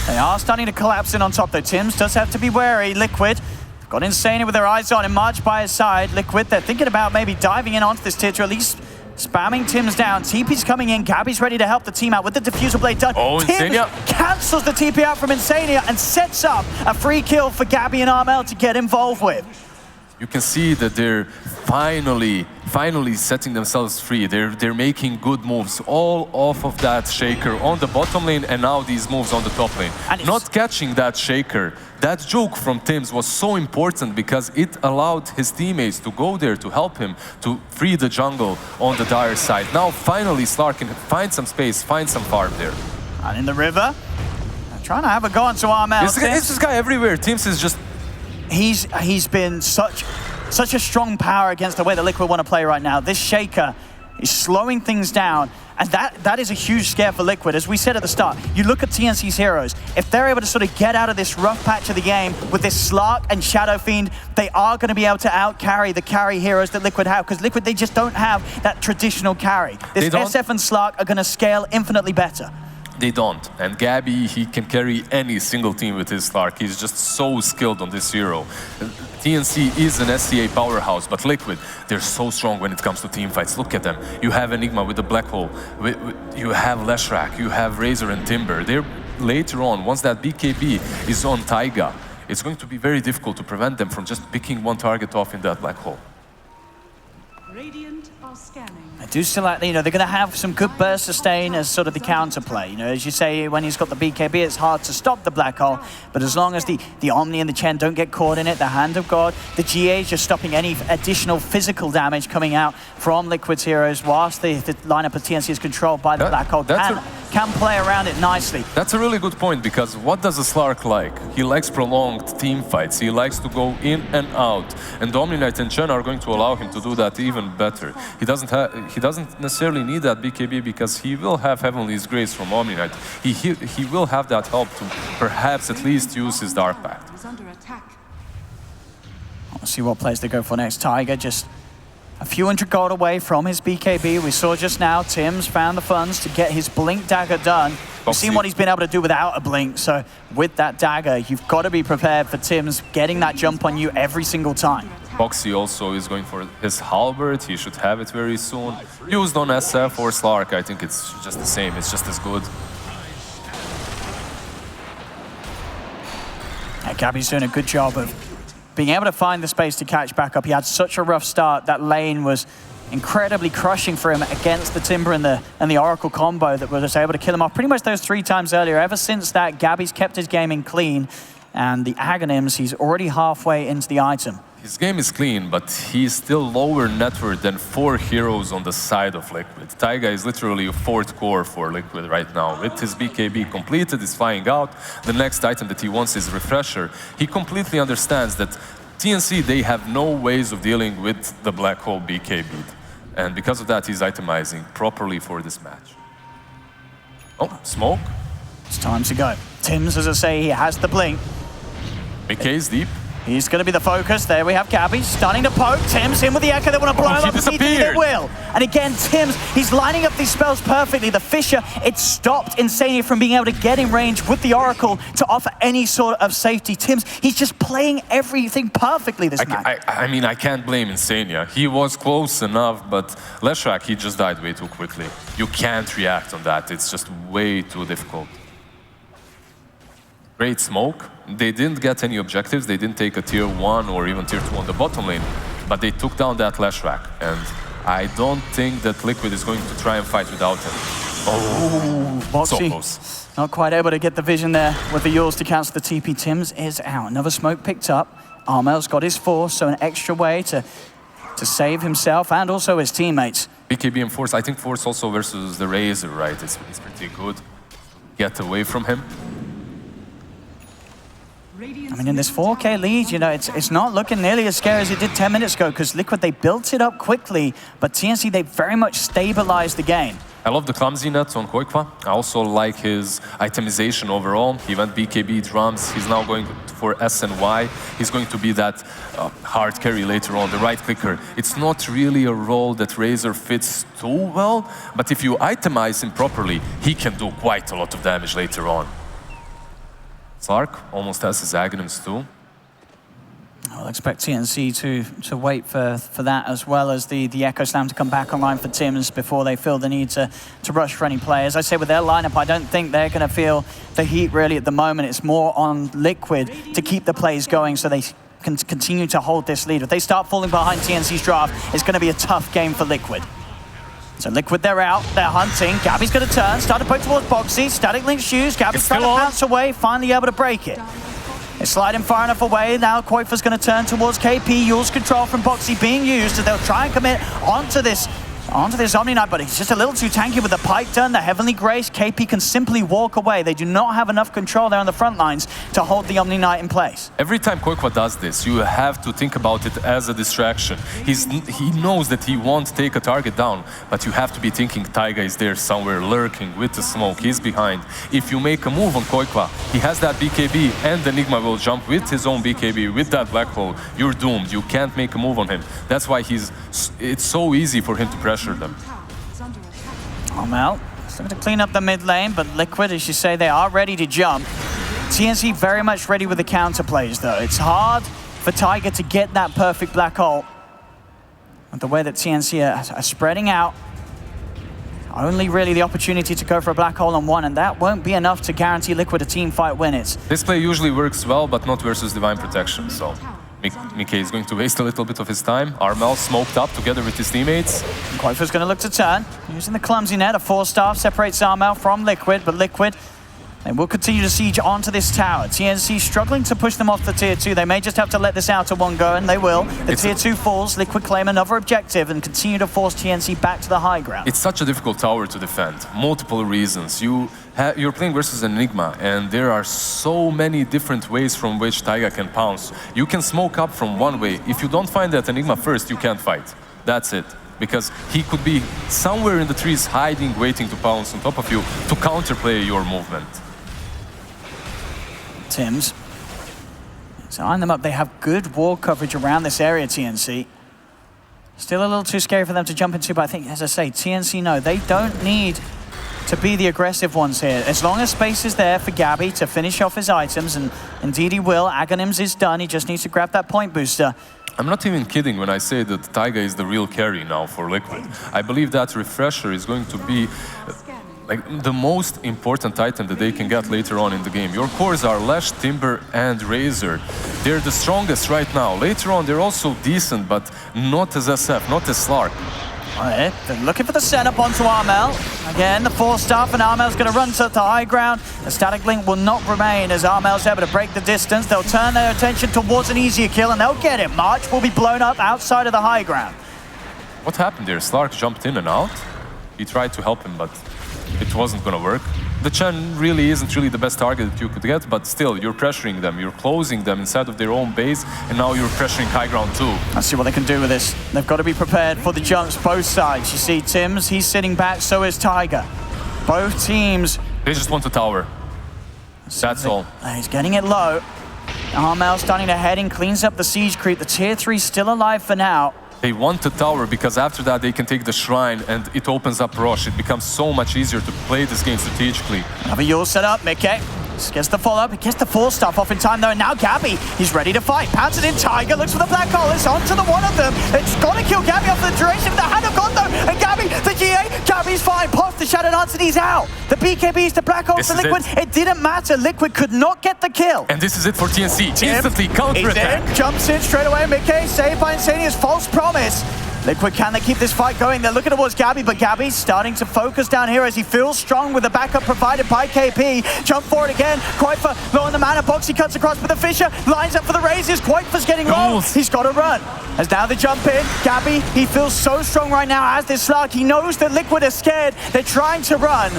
They are starting to collapse in on top though. Tims does have to be wary. Liquid got Insania with their eyes on him. March by his side. Liquid, they're thinking about maybe diving in onto this tier to at least spamming Tims down. TP's coming in. Gabby's ready to help the team out with the diffuser blade done. Oh, Tims cancels the TP out from Insania and sets up a free kill for Gabby and Armel to get involved with. You can see that they're finally setting themselves free. They're making good moves all off of that Shaker on the bottom lane, and now these moves on the top lane. Not catching that Shaker. That joke from Tims was so important because it allowed his teammates to go there to help him to free the jungle on the dire side. Now finally Slark can find some space, find some farm there. And in the river, trying to have a go onto Armel. It's this guy everywhere. Tims is just... He's been such such a strong power against the way that Liquid want to play right now. This Shaker is slowing things down, and that is a huge scare for Liquid. As we said at the start, you look at TNC's heroes, if they're able to sort of get out of this rough patch of the game with this Slark and Shadow Fiend, they are going to be able to out-carry the carry heroes that Liquid have, because Liquid, they just don't have that traditional carry. This SF and Slark are going to scale infinitely better. They don't. And Gabby, he can carry any single team with his Slark. He's just so skilled on this hero. TNC is an SCA powerhouse, but Liquid, they're so strong when it comes to team fights. Look at them. You have Enigma with the Black Hole. You have Leshrac. You have Razor and Timber. They're later on, once that BKB is on Taiga, it's going to be very difficult to prevent them from just picking one target off in that Black Hole. Radiant are scanning. I do still like, they're going to have some good burst sustain as sort of the counterplay. As you say, when he's got the BKB, it's hard to stop the Black Hole. But as long as the Omni and the Chen don't get caught in it, the Hand of God, the GA is just stopping any additional physical damage coming out from Liquid's heroes, whilst the lineup of TNC is controlled by the Black Hole. Can play around it nicely. That's a really good point, because what does a Slark like? He likes prolonged team fights. He likes to go in and out. And Omni Knight and Chen are going to allow him to do that even better. He doesn't necessarily need that BKB, because he will have Heavenly's Grace from Omni Knight. He will have that help to perhaps at least use his Dark Pact. We'll see what plays they go for next. Tiger just a few hundred gold away from his BKB. We saw just now Tim's found the funds to get his Blink Dagger done. We've seen what he's been able to do without a Blink, so with that dagger, you've got to be prepared for Tim's getting that jump on you every single time. Boxy also is going for his Halberd. He should have it very soon. Used on SF or Slark, I think it's just the same. It's just as good. Yeah, Gabby's doing a good job of being able to find the space to catch back up. He had such a rough start. That lane was incredibly crushing for him against the Timber and the Oracle combo that was able to kill him off pretty much those 3 times earlier. Ever since that, Gabby's kept his gaming clean, and the Aghanims, he's already halfway into the item. His game is clean, but he's still lower net worth than 4 heroes on the side of Liquid. Taiga is literally a 4th core for Liquid right now. With his BKB completed, he's flying out. The next item that he wants is Refresher. He completely understands that TNC, they have no ways of dealing with the Black Hole BKB. And because of that, he's itemizing properly for this match. Oh, smoke. It's time to go. Tim's, as I say, he has the Blink. BK's deep. He's going to be the focus. There we have Gabby starting to poke. Tim's in with the Echo. They want to blow him up. They will. And again, Tim's, he's lining up these spells perfectly. The Fissure, it stopped Insania from being able to get in range with the Oracle to offer any sort of safety. Tim's, he's just playing everything perfectly this match. I mean, I can't blame Insania. He was close enough, but Leshrac, he just died way too quickly. You can't react on that. It's just way too difficult. Great smoke. They didn't get any objectives. They didn't take a tier 1 or even tier 2 on the bottom lane, but they took down that Leshrac. And I don't think that Liquid is going to try and fight without him. Oh, Boxy. So close. Not quite able to get the vision there with the Yules to cancel the TP. Tim's is out. Another smoke picked up. Armel's got his Force, so an extra way to save himself and also his teammates. BKB and Force. I think Force also versus the Razor, right? It's pretty good. Get away from him. I mean, in this 4K lead, it's not looking nearly as scary as it did 10 minutes ago, because Liquid, they built it up quickly, but TNC, they very much stabilized the game. I love the clumsy nuts on Koikwa. I also like his itemization overall. He went BKB drums. He's now going for S and Y. He's going to be that hard carry later on, the right clicker. It's not really a role that Razor fits too well, but if you itemize him properly, he can do quite a lot of damage later on. Slark almost has his Aghanims too. I'll expect TNC to wait for that, as well as the Echo Slam to come back online for Tim's before they feel the need to rush for any players. I say with their lineup, I don't think they're going to feel the heat really at the moment. It's more on Liquid to keep the plays going so they can continue to hold this lead. If they start falling behind TNC's draft, it's going to be a tough game for Liquid. So Liquid, they're out, they're hunting. Gabby's going to turn, start to poke towards Boxy. Static Link shoes, Gabby's trying to bounce away, finally able to break it. It's sliding far enough away, now Koifa's going to turn towards KP. Yule's control from Boxy being used, so they'll try and commit onto this Onto this Omni Knight, but he's just a little too tanky with the Pike turn, the Heavenly Grace. KP can simply walk away. They do not have enough control there on the front lines to hold the Omni Knight in place. Every time Koikwa does this, you have to think about it as a distraction. He knows that he won't take a target down, but you have to be thinking Taiga is there somewhere lurking with the smoke. He's behind. If you make a move on Koikwa, he has that BKB, and Enigma will jump with his own BKB, with that black hole. You're doomed. You can't make a move on him. That's why it's so easy for him to pressure them. Armel starting to clean up the mid lane, but Liquid, as you say, they are ready to jump. TNC very much ready with the counter plays, though. It's hard for Tiger to get that perfect black hole. With the way that TNC are spreading out, only really the opportunity to go for a black hole on one, and that won't be enough to guarantee Liquid a team fight win. This play usually works well, but not versus Divine Protection, so Mike is going to waste a little bit of his time. Armel smoked up together with his teammates. Koifa's going to look to turn. Using the clumsy net, a 4-star separates Armel from Liquid, but Liquid, they will continue to siege onto this tower. TNC struggling to push them off the tier 2. They may just have to let this outer one go, and they will. The tier 2 falls, Liquid claim another objective and continue to force TNC back to the high ground. It's such a difficult tower to defend. Multiple reasons. You're playing versus Enigma, and there are so many different ways from which Taiga can pounce. You can smoke up from one way. If you don't find that Enigma first, you can't fight. That's it. Because he could be somewhere in the trees hiding, waiting to pounce on top of you to counterplay your movement. Tims. So eyeing them up, they have good wall coverage around this area, TNC. Still a little too scary for them to jump into, but I think, as I say, TNC know they don't need to be the aggressive ones here. As long as space is there for Gabby to finish off his items, and indeed he will. Aghanims is done, he just needs to grab that point booster. I'm not even kidding when I say that Taiga is the real carry now for Liquid. I believe that refresher is going to be like the most important item that they can get later on in the game. Your cores are Lash, Timber, and Razor. They're the strongest right now. Later on, they're also decent, but not as SF, not as Slark. Right, they're looking for the setup onto Armel. Again, the 4-star, and Armel's going to run to the high ground. The static link will not remain as Armel's able to break the distance. They'll turn their attention towards an easier kill, and they'll get it. March will be blown up outside of the high ground. What happened there? Slark jumped in and out. He tried to help him, but it wasn't going to work. The Chen really isn't really the best target that you could get, but still, you're pressuring them. You're closing them inside of their own base, and now you're pressuring high ground too. Let's see what they can do with this. They've got to be prepared for the jumps, both sides. You see Tims, he's sitting back, so is Tiger. Both teams. They just want the tower. That's all. He's getting it low. Armel starting to head in, cleans up the siege creep. The tier 3 still alive for now. They want the tower because after that they can take the shrine and it opens up Rosh. It becomes so much easier to play this game strategically. Have a Yule set up, Mickey. Gets the follow-up, he gets the 4-star off in time though, and now Gabby, he's ready to fight. Pounces in, Tiger looks for the black hole, it's onto the one of them. It's gonna kill Gabby off the duration of the hand of God though, and Gabby, the GA, Gabby's fine, pops the Shadow Dance and he's out. The BKB is the black hole for Liquid, it didn't matter, Liquid could not get the kill. And this is it for TNC, instantly counter-attack. Jumps in straight away, Mickey, saved by Insania's false promise. Liquid, can they keep this fight going? They're looking towards Gabby, but Gabby's starting to focus down here as he feels strong with the backup provided by KP. Jump forward again. Koifa low in the mana box. He cuts across with the Fisher. Lines up for the raises. Koifa's getting low. He's got to run. As now they jump in. Gabby, he feels so strong right now as this Slark. He knows that Liquid are scared. They're trying to run.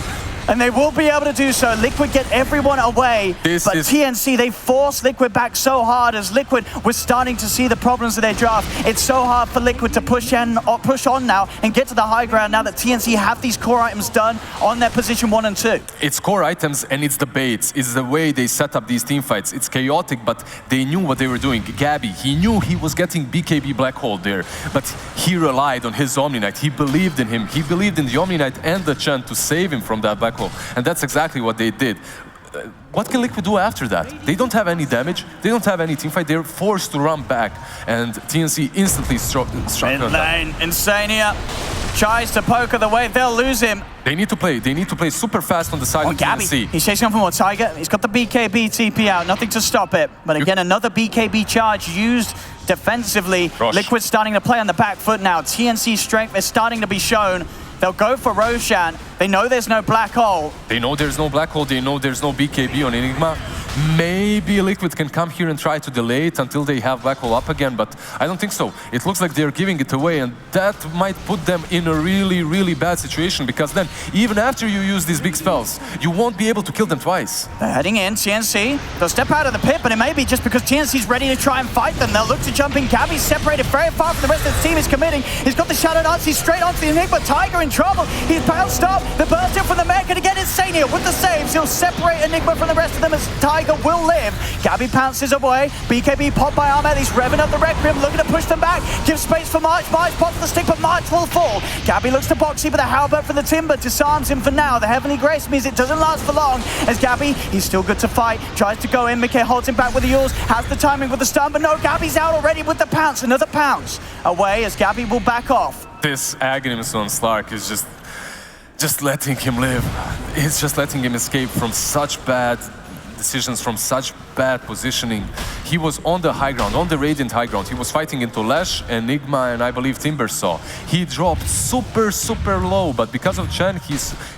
And they will be able to do so. Liquid get everyone away, but TNC, they force Liquid back so hard as Liquid was starting to see the problems of their draft. It's so hard for Liquid to push on now and get to the high ground now that TNC have these core items done on their position 1 and 2. It's core items and it's the baits. It's the way they set up these team fights. It's chaotic, but they knew what they were doing. Gabby, he knew he was getting BKB Black Hole there, but he relied on his Omni Knight. He believed in him. He believed in the Omni Knight and the Chen to save him from that Black Hole. And that's exactly what they did. What can Liquid do after that? They don't have any damage. They don't have any teamfight. They're forced to run back. And TNC instantly struck in lane, Insania tries to poke the wave. They'll lose him. They need to play super fast on the side of Gabby. TNC. He's chasing off from more Tiger. He's got the BKB TP out. Nothing to stop it. But again, another BKB charge used defensively. Rosh. Liquid starting to play on the back foot now. TNC's strength is starting to be shown. They'll go for Roshan. They know there's no black hole. They know there's no black hole. They know there's no BKB on Enigma. Maybe Liquid can come here and try to delay it until they have Black Hole up again, but I don't think so. It looks like they're giving it away, and that might put them in a really, really bad situation, because then, even after you use these big spells, you won't be able to kill them twice. They're heading in, TNC. They'll step out of the pit, but it may be just because TNC's ready to try and fight them. They'll look to jump in. Gabby's separated very far from the rest of the team. He's committing. He's got the Shadow Dance. He's straight onto the Enigma. Tiger in trouble. He's bounced up. The burst in from the Mech, and again, Insane here with the saves. He'll separate Enigma from the rest of them as Tiger will live. Gabby pounces away. BKB popped by Ahmed. He's revving up the Requiem, looking to push them back. Give space for March. March pops the stick, but March will fall. Gabby looks to Boxy, but the Halberd from the Timber disarms him for now. The Heavenly Grace means it doesn't last for long, as Gabby, he's still good to fight. Tries to go in. Mickey holds him back with the Yules. Has the timing with the stun, but no, Gabby's out already with the pounce. Another pounce away as Gabby will back off. This Aghanim on Slark is just letting him live. It's just letting him escape from such bad decisions, from such bad positioning. He was on the high ground, on the Radiant high ground. He was fighting into Lash, Enigma, and I believe Timbersaw. He dropped super, super low, but because of Chen,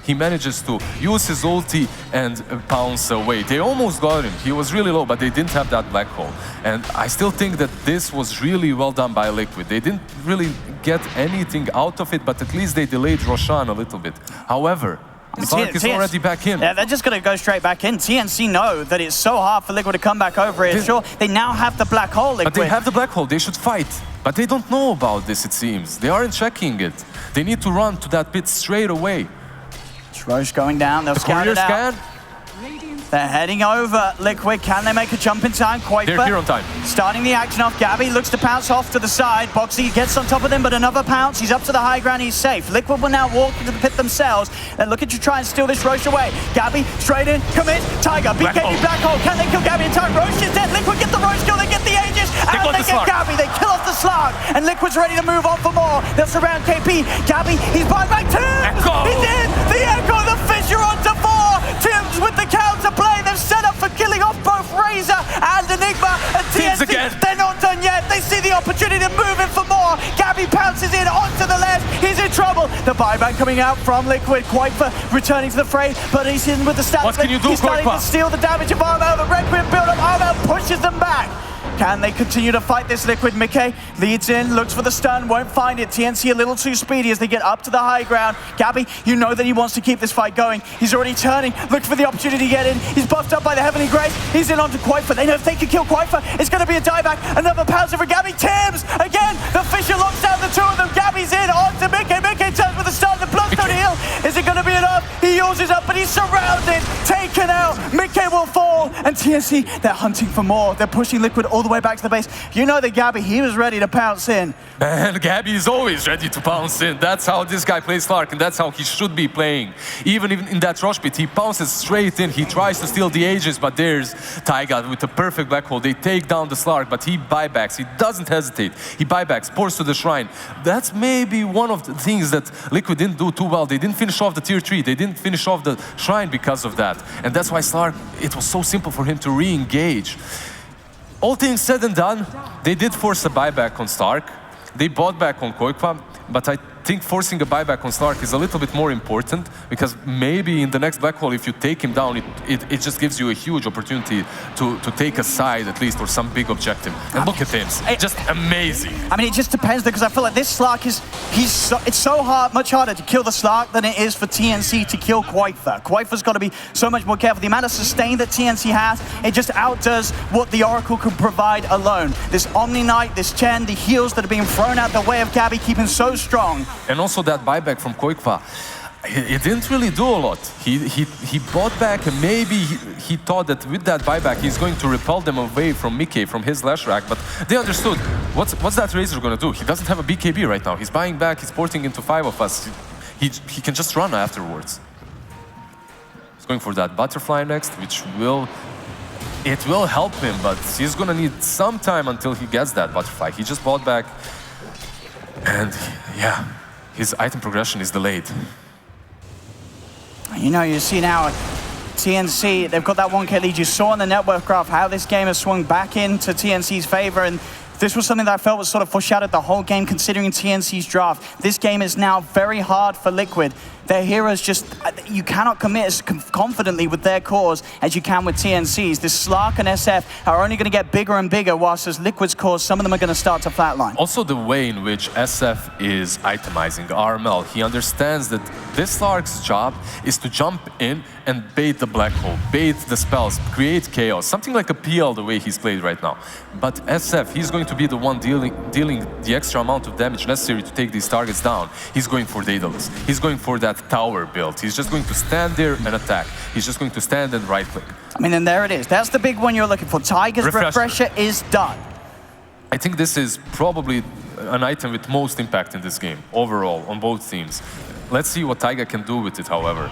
he manages to use his ulti and pounce away. They almost got him. He was really low, but they didn't have that black hole. And I still think that this was really well done by Liquid. They didn't really get anything out of it, but at least they delayed Roshan a little bit. However, Slark is already back in. Yeah, they're just going to go straight back in. TNC know that it's so hard for Liquid to come back over it. Sure, they now have the black hole, Liquid. But they have the black hole. They should fight. But they don't know about this, it seems. They aren't checking it. They need to run to that pit straight away. Roche going down. They'll scout it out. They're heading over. Liquid, can they make a jump in time? Quite. They're here on time. Starting the action off. Gabby looks to pounce off to the side. Boxy gets on top of them, but another pounce. He's up to the high ground. He's safe. Liquid will now walk into the pit themselves. They're looking to try and steal this Roche away. Gabby straight in. Commit. Tiger. BKB black hole. Can they kill Gabby in time? Roche is dead. Liquid get the Roche kill. They get the Aegis. And they get Gabby. They kill off the Slark. And Liquid's ready to move on for more. They'll surround KP. Gabby, he's buying back Tim's. He's in. The Echo. The Fissure onto 4. Tim's with the counter play. They've set up for killing off both Razor and Enigma. And TNC, they're not done yet. They see the opportunity to move in for more. Gabby pounces in onto the left. He's in trouble. The buyback coming out from Liquid. Quaifa returning to the fray, but he's in with the stats. What can you do, He's starting Quaifa? to steal the damage of Armel. The Requiem build up. Armel pushes them back. Can they continue to fight this Liquid? Mickey leads in, looks for the stun, won't find it. TNC a little too speedy as they get up to the high ground. Gabby, you know that he wants to keep this fight going. He's already turning, looking for the opportunity to get in. He's buffed up by the Heavenly Grace. He's in onto Quaifa. They know if they can kill Quaifa, it's going to be a dieback. Another pounce for Gabby. Tim's again. The Fissure locks down the two of them. Gabby's in onto Mickey. Mickey turns with the stun. The Bloodstone heal. Is it going to be enough? He uses up, but he's surrounded. Taken out. Mickey will fall. And TNC, they're hunting for more. They're pushing Liquid all the way back to the base. You know that Gabby, he was ready to pounce in. Man, Gabby is always ready to pounce in. That's how this guy plays Slark, and that's how he should be playing. Even in that rush pit, he pounces straight in. He tries to steal the Aegis, but there's Taiga with a perfect black hole. They take down the Slark, but he buybacks. He doesn't hesitate. He buybacks, pours to the shrine. That's maybe one of the things that Liquid didn't do too well. They didn't finish off the tier 3. They didn't finish off the shrine because of that. And that's why Slark, it was so simple for him to re-engage. All things said and done, they did force a buyback on Stark. They bought back on Koikwa, but I think forcing a buyback on Slark is a little bit more important, because maybe in the next black hole, if you take him down, it just gives you a huge opportunity to take a side at least, or some big objective. And look at him, just amazing. I mean, it just depends, because I feel like this Slark it's so hard, much harder to kill the Slark than it is for TNC to kill Quaifa. Quaifa's got to be so much more careful. The amount of sustain that TNC has, it just outdoes what the Oracle could provide alone. This Omni Knight, this Chen, the heals that are being thrown out the way of Gabby, keeping so strong. And also that buyback from Koikwa, it didn't really do a lot. He bought back, and maybe he thought that with that buyback he's going to repel them away from Mickey, from his Lash rack, but they understood, what's that Razor going to do? He doesn't have a BKB right now. He's buying back, he's porting into 5 of us. He can just run afterwards. He's going for that butterfly next, which will help him, but he's going to need some time until he gets that butterfly. He just bought back, and yeah, his item progression is delayed. You know, you see now, TNC, they've got that 1K lead. You saw on the network graph how this game has swung back into TNC's favor, and this was something that I felt was sort of foreshadowed the whole game, considering TNC's draft. This game is now very hard for Liquid. Their heroes just, you cannot commit as confidently with their cores as you can with TNCs. This Slark and SF are only going to get bigger and bigger, whilst as Liquid's cores, some of them are going to start to flatline. Also the way in which SF is itemizing RML, he understands that this Slark's job is to jump in and bait the black hole, bait the spells, create chaos, something like a PL the way he's played right now. But SF, he's going to be the one dealing the extra amount of damage necessary to take these targets down. He's going for Daedalus. He's going for that tower build. He's just going to stand there and attack. He's just going to stand and right-click. I mean, and there it is. That's the big one you're looking for. Tiger's refresher is done. I think this is probably an item with most impact in this game, overall, on both teams. Let's see what Taiga can do with it, however.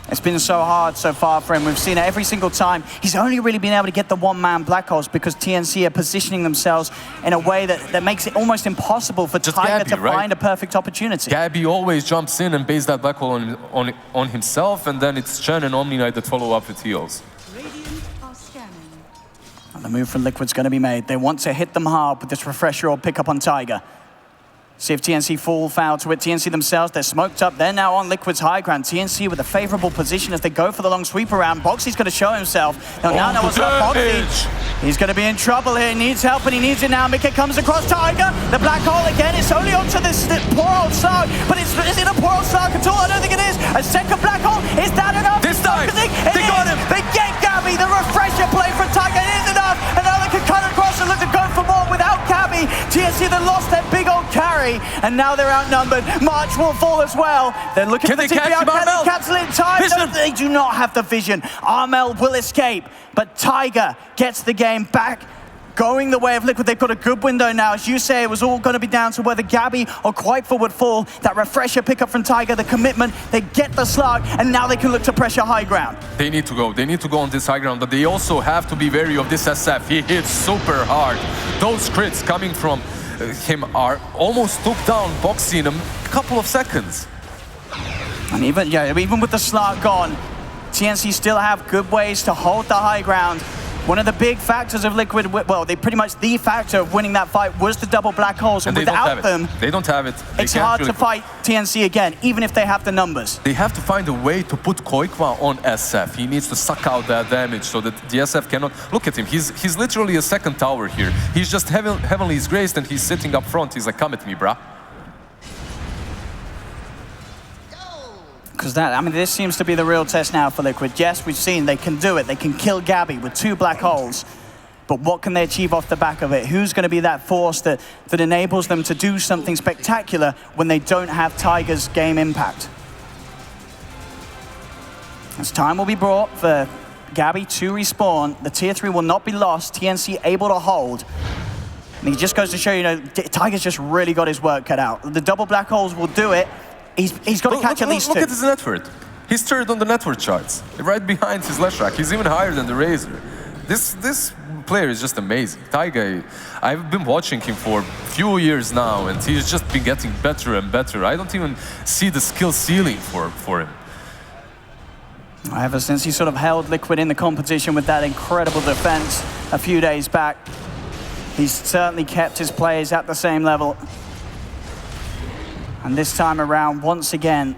It's been so hard so far for him. We've seen it every single time. He's only really been able to get the one-man black holes because TNC are positioning themselves in a way that makes it almost impossible for Tiger to find a perfect opportunity. Gabby always jumps in and baits that black hole on himself, and then it's Chen and Omni Knight that follow up with heals. And the move from Liquid's going to be made. They want to hit them hard with this refresher or pick up on Tiger. See if TNC fall foul to it. TNC themselves, they're smoked up. They're now on Liquid's high ground. TNC with a favorable position as they go for the long sweep around. Boxy's going to show himself. Now no one's got Boxy. He's going to be in trouble here. He needs help and he needs it now. Mickey comes across Tiger. The black hole again. It's only onto this poor old Slark. But is it a poor old Slark at all? I don't think it is. A second black hole. Is that enough? This time. They got him. They get Gabby. The refresher play from Tiger is enough. And now they can cut across and look to go for more without Gabby. TNC that lost their big old carry. And now they're outnumbered. March will fall as well. They're looking for the TP out. Can they cancel it in time? No, they do not have the vision. Armel will escape, but Tiger gets the game back, going the way of Liquid. They've got a good window now. As you say, it was all going to be down to whether Gabby or Quakefa would fall. That refresher pickup from Tiger, the commitment, they get the slug, and now they can look to pressure high ground. They need to go. They need to go on this high ground, but they also have to be wary of this SF. He hits super hard. Those crits coming from him are almost took down Boxy in a couple of seconds. And even with the Slark gone, TNC still have good ways to hold the high ground. One of the big factors of Liquid, well, pretty much the factor of winning that fight was the double black holes. And without them, they don't have it. It's hard to fight TNC again, even if they have the numbers. They have to find a way to put Quakefa on SF. He needs to suck out that damage so that the SF cannot... Look at him. He's literally a second tower here. He's just heavenly graced and he's sitting up front. He's like, come at me, brah. Because this seems to be the real test now for Liquid. Yes, we've seen they can do it. They can kill Gabby with 2 black holes. But what can they achieve off the back of it? Who's going to be that force that enables them to do something spectacular when they don't have Tiger's game impact? As time will be brought for Gabby to respawn, the tier 3 will not be lost. TNC able to hold. And it just goes to show, Tiger's just really got his work cut out. The double black holes will do it. He's got to catch at least 2. Look at his net worth. He's third on the net worth charts, right behind his Leshrac. He's even higher than the Razor. This player is just amazing. Taiga, I've been watching him for a few years now, and he's just been getting better and better. I don't even see the skill ceiling for him. Ever since he sort of held Liquid in the competition with that incredible defense a few days back, he's certainly kept his players at the same level. And this time around, once again,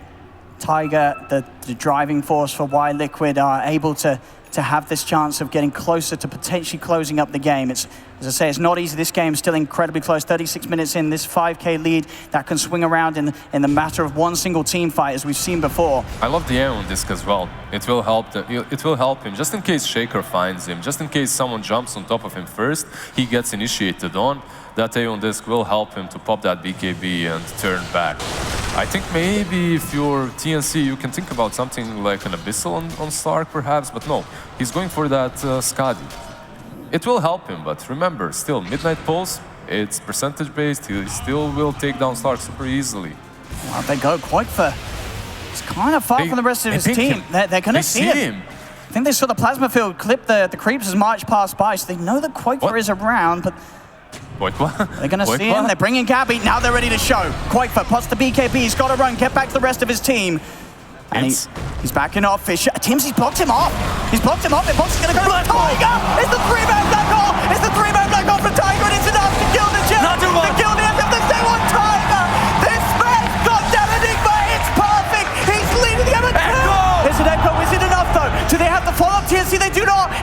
Tiger, the driving force for why Liquid are able to have this chance of getting closer to potentially closing up the game. It's, as I say, it's not easy. This game's still incredibly close. 36 minutes in, this 5K lead that can swing around in the matter of one single team fight, as we've seen before. I love the air on disc as well. It will help him, just in case Shaker finds him, just in case someone jumps on top of him first, he gets initiated on. That Aeon disc will help him to pop that BKB and turn back. I think maybe if you're TNC, you can think about something like an Abyssal on Slark perhaps, but no, he's going for that Skadi. It will help him, but remember, still, Midnight Pulse, it's percentage based, he still will take down Slark super easily. Well, they go Quakefa. It's kind of far from the rest of his team. They're going to see him. I think they saw the plasma field clip the creeps as March passed by, so they know that Quakefa is around, but they're going to see him. They're bringing Gabby. Now they're ready to show. Quakefa pots the BKB. He's got to run, get back to the rest of his team. And he's backing off. Timsy's blocked him off. He's blocked him off. And Boxy's going to go to Tiger. It's the 3-man black hole. It's the 3-man black hole for Tiger. And it's enough to kill the Jet. To kill the FF. They stay on Tiger. This man's got that Enigma. It's perfect. He's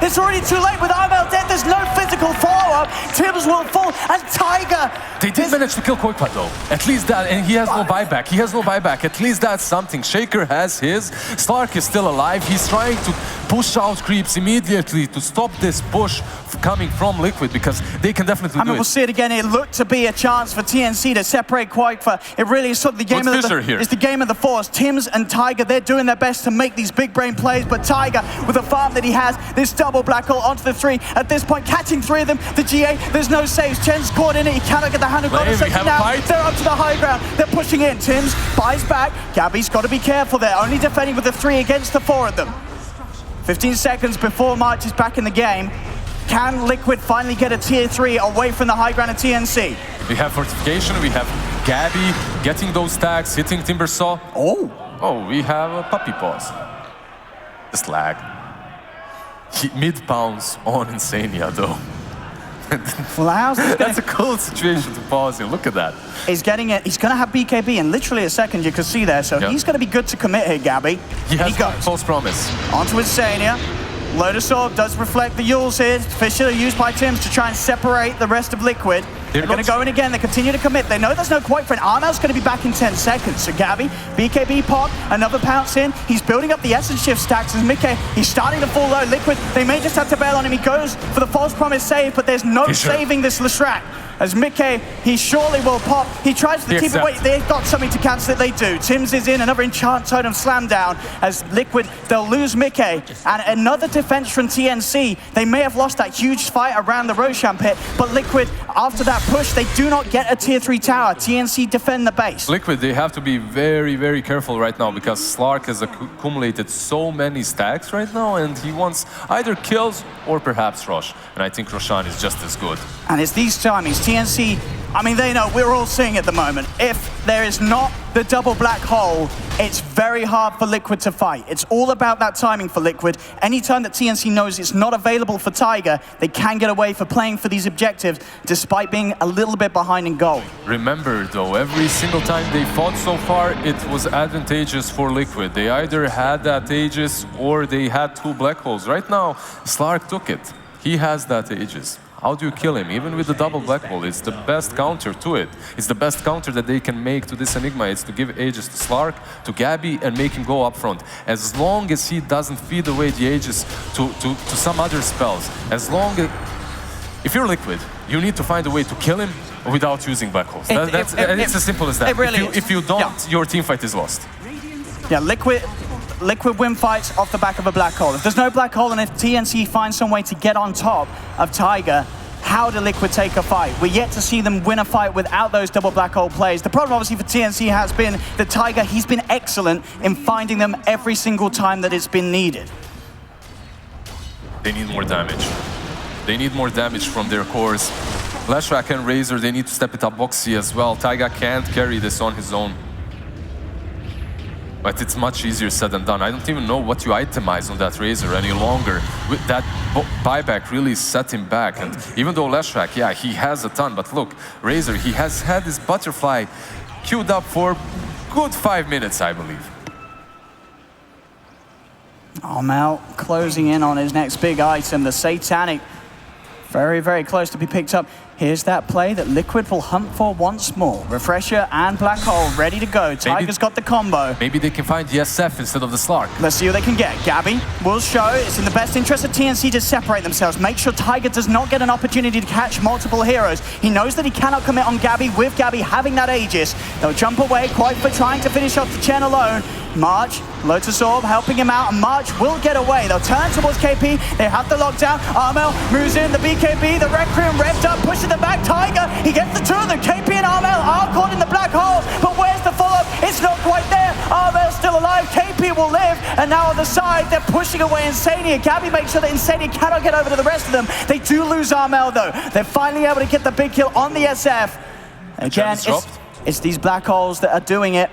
It's already too late with Armel dead. There's no physical follow-up. Tims will fall, and Tiger. They did manage to kill Koikwa though. At least that, and he has no buyback. He has no buyback. At least that's something. Shaker has his. Slark is still alive. He's trying to push out creeps immediately to stop this push coming from Liquid, because they can definitely do it. We'll see it again. It looked to be a chance for TNC to separate Koikwa. It really is sort of the game it's the game of the force. Tims and Tiger, they're doing their best to make these big brain plays, but Tiger, with the farm that he has, this double black hole onto the 3. At this point, catching 3 of them. The GA, there's no saves. Chen's caught in it. He cannot get the hand of God. Now they're up to the high ground. They're pushing in. Tims buys back. Gabby's got to be careful there. Only defending with the 3 against the 4 of them. 15 seconds before March is back in the game. Can Liquid finally get a tier 3 away from the high ground of TNC? We have fortification, we have Gabby getting those stacks, hitting Timbersaw. Oh, we have a puppy paws. Just lag. Mid-pounds on Insania though. Well, how's this That's a cool situation to pause here. Look at that. He's getting it. He's going to have BKB in literally a second, you can see there. So he's going to be good to commit here, Gabby. He has false promise. Onto Insania. Lotus Orb does reflect the Yules here. Fisher used by Tims to try and separate the rest of Liquid. They're going to go in again. They continue to commit. They know there's no quite friend. Armel's going to be back in 10 seconds. So Gabby, BKB pop, another pounce in. He's building up the essence shift stacks as Mickey. He's starting to fall low. Liquid, they may just have to bail on him. He goes for the false promise save, but there's no saving this Leshrac. As Mickey, he surely will pop. He tries to keep away. They've got something to cancel it. They do. Tims is in. Another enchant totem slam down. As Liquid, they'll lose Mickey. And another defense from TNC. They may have lost that huge fight around the Roshan pit, but Liquid, after that push, they do not get a tier 3 tower. TNC defend the base. Liquid, they have to be very, very careful right now, because Slark has accumulated so many stacks right now, and he wants either kills or perhaps Rosh. And I think Roshan is just as good. And it's these timings. TNC, I mean, they know, we're all seeing at the moment, if there is not the double black hole, it's very hard for Liquid to fight. It's all about that timing for Liquid. Anytime that TNC knows it's not available for Tiger, they can get away for playing for these objectives, despite being a little bit behind in gold. Remember, though, every single time they fought so far, it was advantageous for Liquid. They either had that Aegis or they had 2 black holes. Right now, Slark took it. He has that Aegis. How do you kill him? Even with the double black hole, it's the best counter to it. It's the best counter that they can make to this Enigma. It's to give Aegis to Slark, to Gabby, and make him go up front. As long as he doesn't feed away the Aegis to some other spells, as long as... If you're Liquid, you need to find a way to kill him without using black holes. It's as simple as that. It really if you don't, your teamfight is lost. Yeah, Liquid win fights off the back of a black hole. If there's no black hole and if TNC finds some way to get on top of Tiger, how do Liquid take a fight? We're yet to see them win a fight without those double black hole plays. The problem obviously for TNC has been that Tiger, he's been excellent in finding them every single time that it's been needed. They need more damage. They need more damage from their cores. Leshrac and Razor, they need to step it up Boxy as well. Taiga can't carry this on his own. But it's much easier said than done. I don't even know what you itemize on that Razor any longer. With that buyback really set him back. And even though Leshrac, yeah, he has a ton, but look, Razor, he has had his butterfly queued up for good 5 minutes, I believe. Armel closing in on his next big item, the Satanic. Very, very close to be picked up. Here's that play that Liquid will hunt for once more. Refresher and Black Hole ready to go. Tiger's got the combo. Maybe they can find the SF instead of the Slark. Let's see what they can get. Gabby will show. It's in the best interest of TNC to separate themselves. Make sure Tiger does not get an opportunity to catch multiple heroes. He knows that he cannot commit on Gabby with Gabby having that Aegis. They'll jump away, quite for trying to finish off the Chen alone. March, Lotus Orb helping him out, and March will get away. They'll turn towards KP. They have the lockdown. Armel moves in, the BKB, the Requiem revved up, pushes the back. Tiger, he gets the 2 of them. KP and Armel are caught in the black hole, but where's the follow-up? It's not quite there. Armel's still alive. KP will live, and now on the side, they're pushing away Insania. Gabby makes sure that Insania cannot get over to the rest of them. They do lose Armel, though. They're finally able to get the big kill on the SF. Again, it's these black holes that are doing it.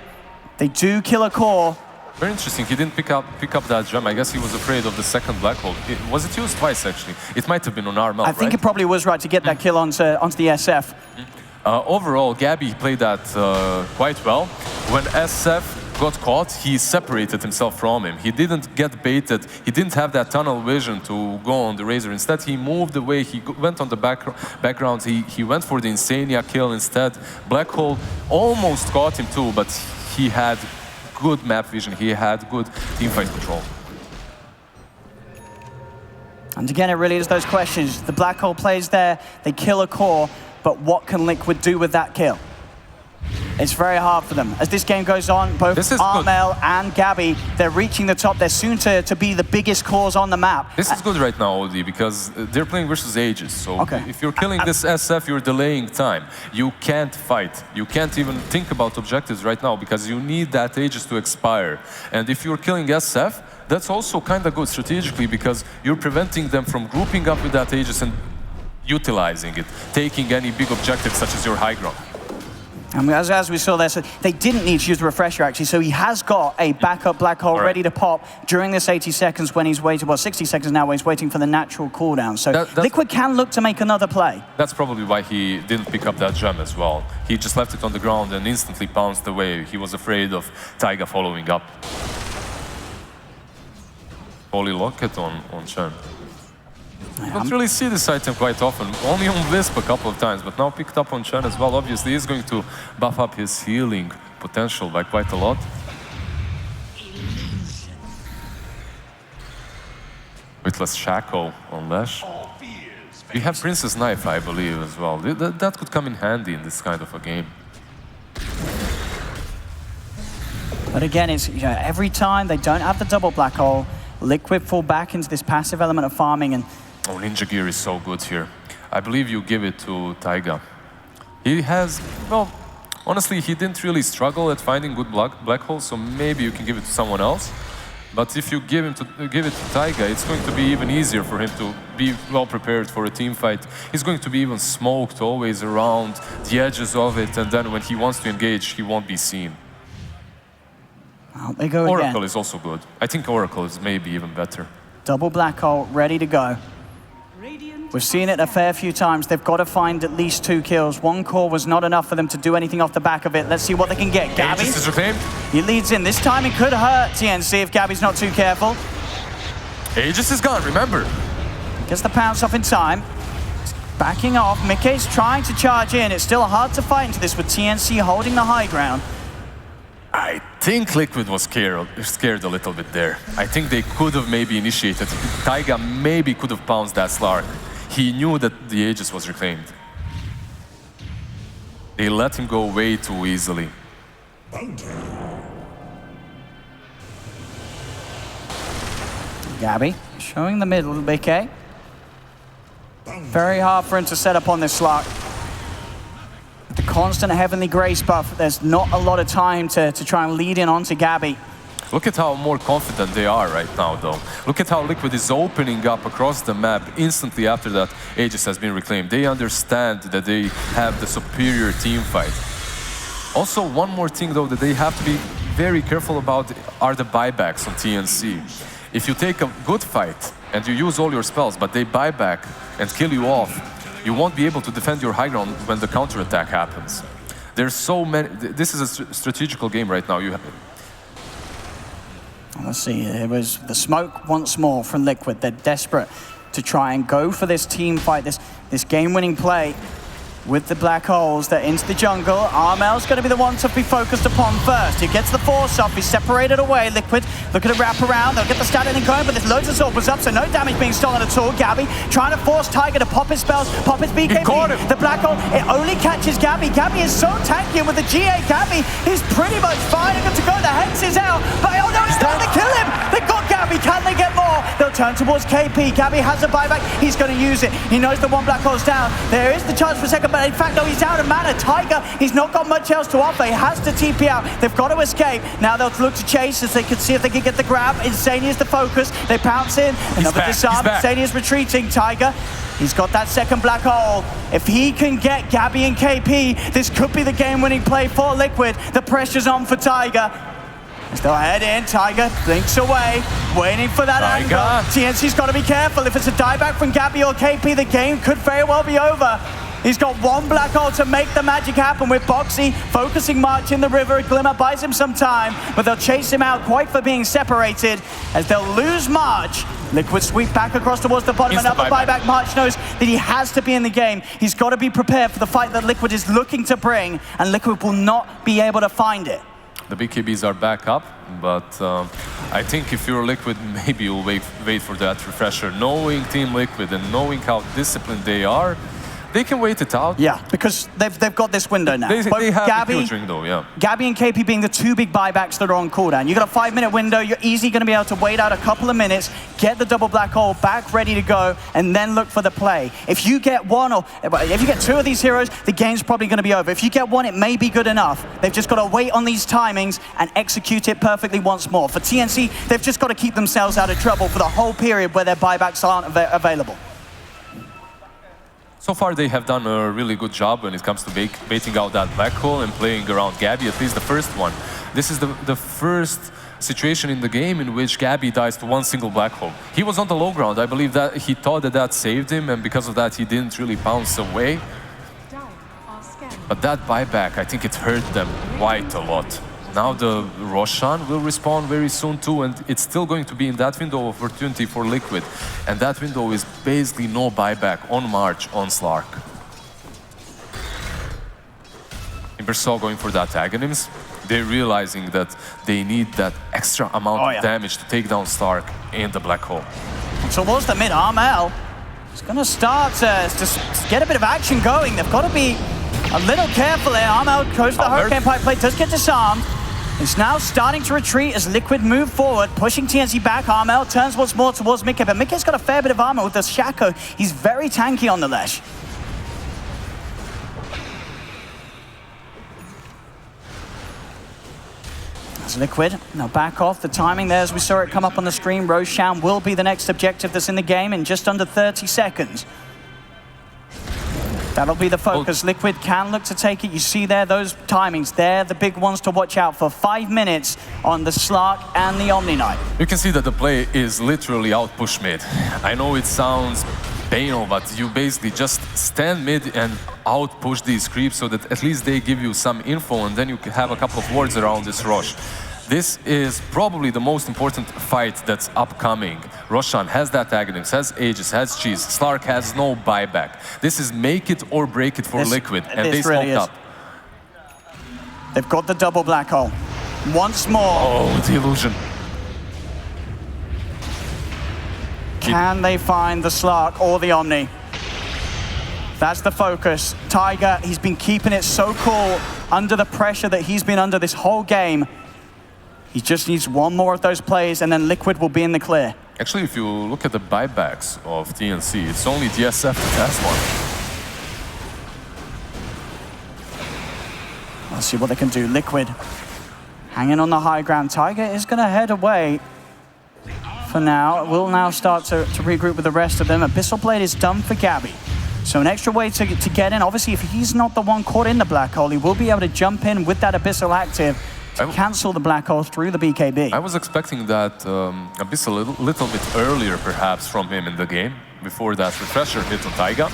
They do kill a core. Very interesting. He didn't pick up that gem. I guess he was afraid of the second black hole. Was it used twice, actually? It might have been on Armel, I think it probably was right to get that kill onto the SF. Overall, Gabby played that quite well. When SF got caught, he separated himself from him. He didn't get baited. He didn't have that tunnel vision to go on the Razor. Instead, he moved away. He went on the background. He went for the Insania kill instead. Black Hole almost caught him too, but he had good map vision. He had good teamfight control. And again, it really is those questions. The Black Hole plays there, they kill a core, but what can Liquid do with that kill? It's very hard for them. As this game goes on, both Armel and Gabby, they're reaching the top. They're soon to be the biggest cores on the map. This is good right now, Odi, because they're playing versus Aegis. So if you're killing this SF, you're delaying time. You can't fight. You can't even think about objectives right now because you need that Aegis to expire. And if you're killing SF, that's also kind of good strategically because you're preventing them from grouping up with that Aegis and utilizing it, taking any big objectives such as your high ground. And as we saw there, so they didn't need to use the refresher actually, so he has got a backup Black Hole ready to pop during this 80 seconds when he's waiting, well 60 seconds now when he's waiting for the natural cooldown. So Liquid can look to make another play. That's probably why he didn't pick up that gem as well. He just left it on the ground and instantly pounced away. He was afraid of Taiga following up. Holy Locket on Chen. You don't really see this item quite often, only on Wisp a couple of times, but now picked up on Chen as well. Obviously, he's going to buff up his healing potential by quite a lot. Witless Shackle on Lash. We have Princess Knife, I believe, as well. That could come in handy in this kind of a game. But again, it's every time they don't have the double Black Hole, Liquid fall back into this passive element of farming and oh, Ninja Gear is so good here. I believe you give it to Taiga. He has, well, honestly, he didn't really struggle at finding good black holes, so maybe you can give it to someone else. But if you give it to Taiga, it's going to be even easier for him to be well prepared for a team fight. He's going to be even smoked always around the edges of it, and then when he wants to engage, he won't be seen. They go Oracle again. is also good. I think Oracle is maybe even better. Double Black Hole ready to go. We've seen it a fair few times. They've got to find at least 2 kills. 1 core was not enough for them to do anything off the back of it. Let's see what they can get. Gabby, Aegis is reclaimed. He leads in. This time it could hurt TNC if Gabby's not too careful. Aegis is gone, remember. Gets the pounce off in time. Backing off. Mickey's trying to charge in. It's still hard to fight into this with TNC holding the high ground. I think Liquid was scared a little bit there. I think they could have maybe initiated. Taiga maybe could have pounced that Slark. He knew that the Aegis was reclaimed. They let him go way too easily. Gabby showing the middle, BK. Very hard for him to set up on this Slark. The constant Heavenly Grace buff, there's not a lot of time to try and lead in onto Gabby. Look at how more confident they are right now, though. Look at how Liquid is opening up across the map instantly after that Aegis has been reclaimed. They understand that they have the superior team fight. Also, one more thing, though, that they have to be very careful about are the buybacks on TNC. If you take a good fight and you use all your spells, but they buy back and kill you off, you won't be able to defend your high ground when the counterattack happens. There's so many. This is a strategical game right now. Let's see, it was the smoke once more from Liquid. They're desperate to try and go for this team fight, this game-winning play with the Black Holes. They're into the jungle. Armel's going to be the one to be focused upon first. He gets the force off. He's separated away. Liquid looking to wrap around. They'll get the stat in and going, but there's loads of Zorpers up, so no damage being stolen at all. Gabby trying to force Taiga to pop his spells, pop his BKB. The Black Hole, it only catches Gabby. Gabby is so tanky, and with the GA Gabby, he's pretty much fine and good to go. The Hex is out, but oh no, it's time to kill him. They've got Gabby. Can they get more? They'll turn towards KP. Gabby has a buyback. He's going to use it. He knows the 1 Black Hole's down. There is the chance for a second, but in fact, no, he's out of mana. Taiga, he's not got much else to offer. He has to TP out. They've got to escape. Now they'll look to chase as they can see if they can get the grab. Insania's the focus. They pounce in. Another disarm. Insania's retreating. Taiga, he's got that second Black Hole. If he can get Gabby and KP, this could be the game-winning play for Liquid. The pressure's on for Taiga. They'll head in. Taiga blinks away, waiting for that angle. TNC's got to be careful. If it's a dieback from Gabby or KP, the game could very well be over. He's got one black hole to make the magic happen with Boxy focusing March in the river. Glimmer buys him some time, but they'll chase him out quite for being separated as they'll lose March. Liquid sweep back across towards the bottom. Another buyback. March knows that he has to be in the game. He's got to be prepared for the fight that Liquid is looking to bring, and Liquid will not be able to find it. The BKBs are back up, but I think if you're Liquid, maybe you'll wait for that refresher. Knowing Team Liquid and knowing how disciplined they are, they can wait it out. Yeah, because they've got this window now. They have Gabby, a huge window, yeah. Gabby and KP being the two big buybacks that are on cooldown. You got a 5-minute window. You're easily going to be able to wait out a couple of minutes, get the double black hole back ready to go, and then look for the play. If you get one, or if you get two of these heroes, the game's probably going to be over. If you get one, it may be good enough. They've just got to wait on these timings and execute it perfectly once more. For TNC, they've just got to keep themselves out of trouble for the whole period where their buybacks aren't available. So far, they have done a really good job when it comes to baiting out that black hole and playing around Gabby, at least the first one. This is the first situation in the game in which Gabby dies to one single black hole. He was on the low ground. I believe that he thought that saved him, and because of that, he didn't really bounce away. But that buyback, I think it hurt them quite a lot. Now the Roshan will respawn very soon too, and it's still going to be in that window of opportunity for Liquid. And that window is basically no buyback on March, on Slark. Imbecile going for that Aghanim's. They're realizing that they need that extra amount of damage to take down Slark in the black hole. Towards the mid, Armel is going to start to get a bit of action going. They've got to be a little careful here. Armel goes for the Hurricane Pipe play, does get disarmed. It's now starting to retreat as Liquid move forward, pushing TNC back. Armel turns once more towards Mikke, but Mikke's got a fair bit of armor with the Shaco. He's very tanky on the Lesh. That's Liquid. Now back off. The timing there, as we saw it come up on the screen, Roshan will be the next objective that's in the game in just under 30 seconds. That'll be the focus. Liquid can look to take it. You see there, those timings. They're the big ones to watch out for. 5 minutes on the Slark and the Omni Knight. You can see that the play is literally outpush mid. I know it sounds banal, but you basically just stand mid and outpush these creeps so that at least they give you some info, and then you can have a couple of wards around this rush. This is probably the most important fight that's upcoming. Roshan has that Aghanim, has Aegis, has Cheese. Slark has no buyback. This is make it or break it for Liquid, and they smoked up. They've got the double black hole. Once more. Oh, the illusion. Can they find the Slark or the Omni? That's the focus. Tiger, he's been keeping it so cool under the pressure that he's been under this whole game. He just needs one more of those plays, and then Liquid will be in the clear. Actually, if you look at the buybacks of TNC, it's only DSF that has one. Let's see what they can do. Liquid hanging on the high ground. Tiger is going to head away for now. We'll now start to regroup with the rest of them. Abyssal Blade is done for Gabby. So an extra way to get in. Obviously, if he's not the one caught in the black hole, he will be able to jump in with that Abyssal active to cancel the black hole through the BKB. I was expecting that Abyss a little bit earlier, perhaps, from him in the game, before that refresher hit on Taiga.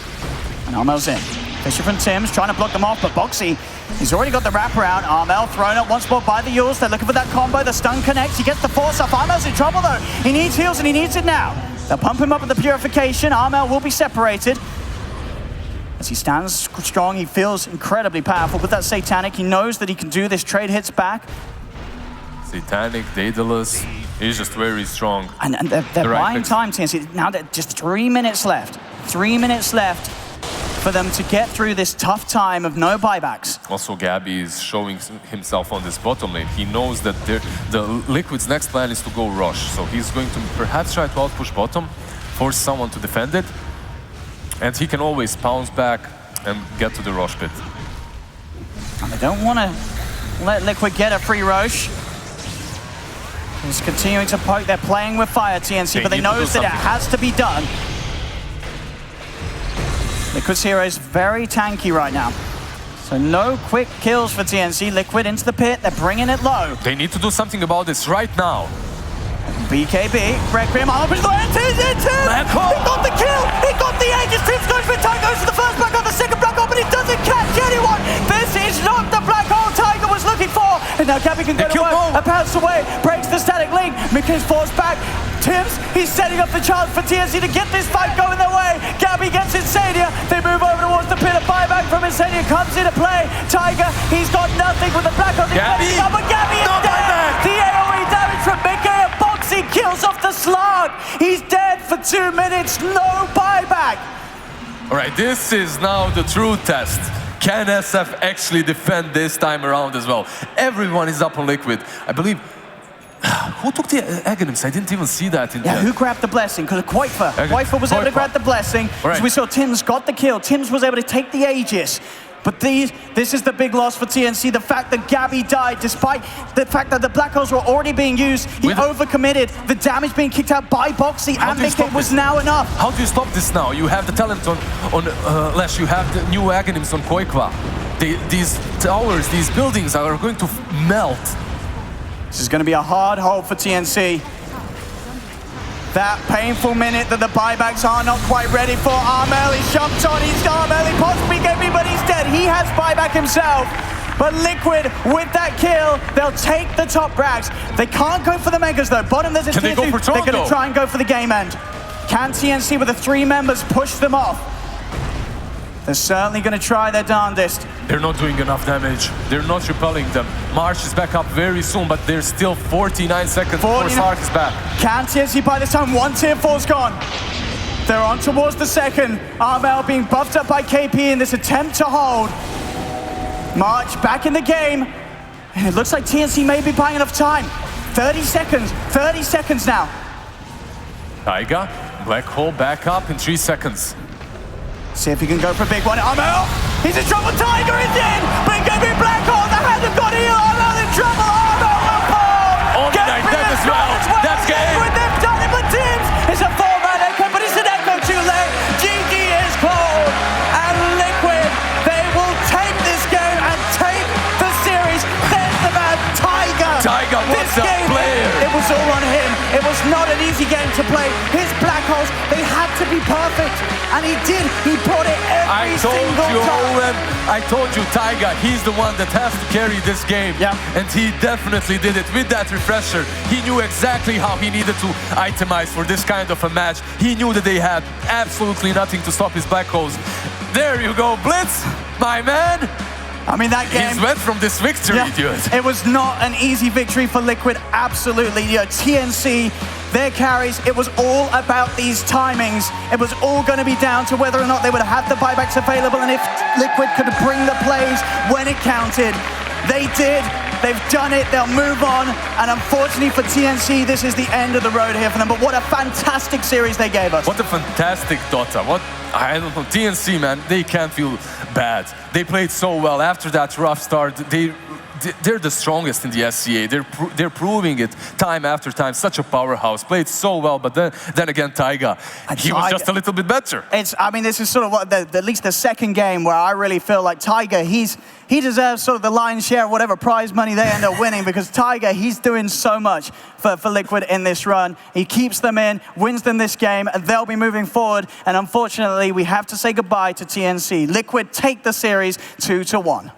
And Armel's in. Fisher from Tim's trying to block them off, but Boxy, he's already got the wraparound. Armel thrown up once more by the Yules. They're looking for that combo. The stun connects. He gets the force off. Armel's in trouble, though. He needs heals, and he needs it now. They'll pump him up with the purification. Armel will be separated. As he stands strong, he feels incredibly powerful. With that Satanic, he knows that he can do this. Trade hits back. Satanic, Daedalus, he's just very strong. And they're buying time, TNC. Now just 3 minutes left. 3 minutes left for them to get through this tough time of no buybacks. Also, Gabby is showing himself on this bottom lane. He knows that the Liquid's next plan is to go rush. So he's going to perhaps try to outpush bottom, force someone to defend it. And he can always bounce back and get to the Rosh pit. And they don't want to let Liquid get a free Rosh. He's continuing to poke. They're playing with fire, TNC, but they know that it has to be done. Liquid's hero is very tanky right now. So no quick kills for TNC. Liquid into the pit. They're bringing it low. They need to do something about this right now. BKB, Requiem opens the door, and Tim's in! He got the kill! He got the Aegis! Tim's goes for the time, goes for the first black hole, the second black hole, doesn't catch anyone. This is not the black hole Tiger was looking for. And now Gabby can go to work. A bounce away, breaks the static link. Mickey's forced back. Tims, he's setting up the chance for TNC to get this fight going their way. Gabby gets Insania. They move over towards the pit. A buyback from Insania comes into play. Tiger, he's got nothing with the black hole. Gabby! But Gabby is dead. The AoE damage from Mickey. A boxing kills off the slug. He's dead for 2 minutes. No buyback. All right, this is now the true test. Can SF actually defend this time around as well? Everyone is up on Liquid. I believe, who took the Aghanims? I didn't even see that. Who grabbed the blessing? Because Quaifa was able to grab the blessing. Right. So we saw Tims got the kill. Tims was able to take the Aegis. But this is the big loss for TNC. The fact that Gabby died, despite the fact that the black holes were already being used, he overcommitted. The damage being kicked out by Boxy and Mickey was now enough. How do you stop this now? You have the talent on Lash, you have the new Aghanims on Koikwa. These towers, these buildings are going to melt. This is going to be a hard hold for TNC. That painful minute that the buybacks are not quite ready for. Armel, he's jumped on, Armel, he possibly gave me, but he's dead. He has buyback himself. But Liquid, with that kill, they'll take the top brags. They can't go for the Megas though. Bottom, there's a Can they go for They're going to try and go for the game end. Can TNC with the 3 members push them off? They're certainly going to try their darndest. They're not doing enough damage. They're not repelling them. Marsh is back up very soon, but there's still 49 seconds before Sark is back. Can TNC by this time? 1 tier 4's gone. They're on towards the second. Armel being buffed up by KP in this attempt to hold. March back in the game. And it looks like TNC may be buying enough time. 30 seconds now. Taiga, Black Hole back up in 3 seconds. See if he can go for a big one. Armel, he's in trouble. Tiger is in, but it could be Black Hole. The hand have got heal. Armel in trouble. Armel will fall. Omni dead as well. That's game. They've done it, but Tims is a 4-man echo, but it's an echo too late. GG is cold, and Liquid, they will take this game and take the series. There's the man, Tiger. Tiger, what's a player? It was all on him. It was not an easy game to play. His black holes, they had to be perfect. And he did. He brought it every single time. I told you, Taiga, he's the one that has to carry this game. Yeah. And he definitely did it with that refresher. He knew exactly how he needed to itemize for this kind of a match. He knew that they had absolutely nothing to stop his black holes. There you go, Blitz, my man. I mean, that game... He's went from this victory, dude. It was not an easy victory for Liquid, absolutely. You know, TNC, their carries, it was all about these timings. It was all going to be down to whether or not they would have the buybacks available and if Liquid could bring the plays when it counted. They did. They've done it. They'll move on. And unfortunately for TNC, this is the end of the road here for them. But what a fantastic series they gave us. What a fantastic Dota. I don't know, TNC, man, they can't feel bad. They played so well. After that rough start, they're the strongest in the SCA. They're proving it time after time. Such a powerhouse. Played so well, but then again, Taiga, he was just a little bit better. I mean, this is sort of what at least the second game where I really feel like Taiga, he deserves sort of the lion's share of whatever prize money they end up winning because Taiga, he's doing so much for Liquid in this run. He keeps them in, wins them this game, and they'll be moving forward. And unfortunately, we have to say goodbye to TNC. Liquid take the series 2-1.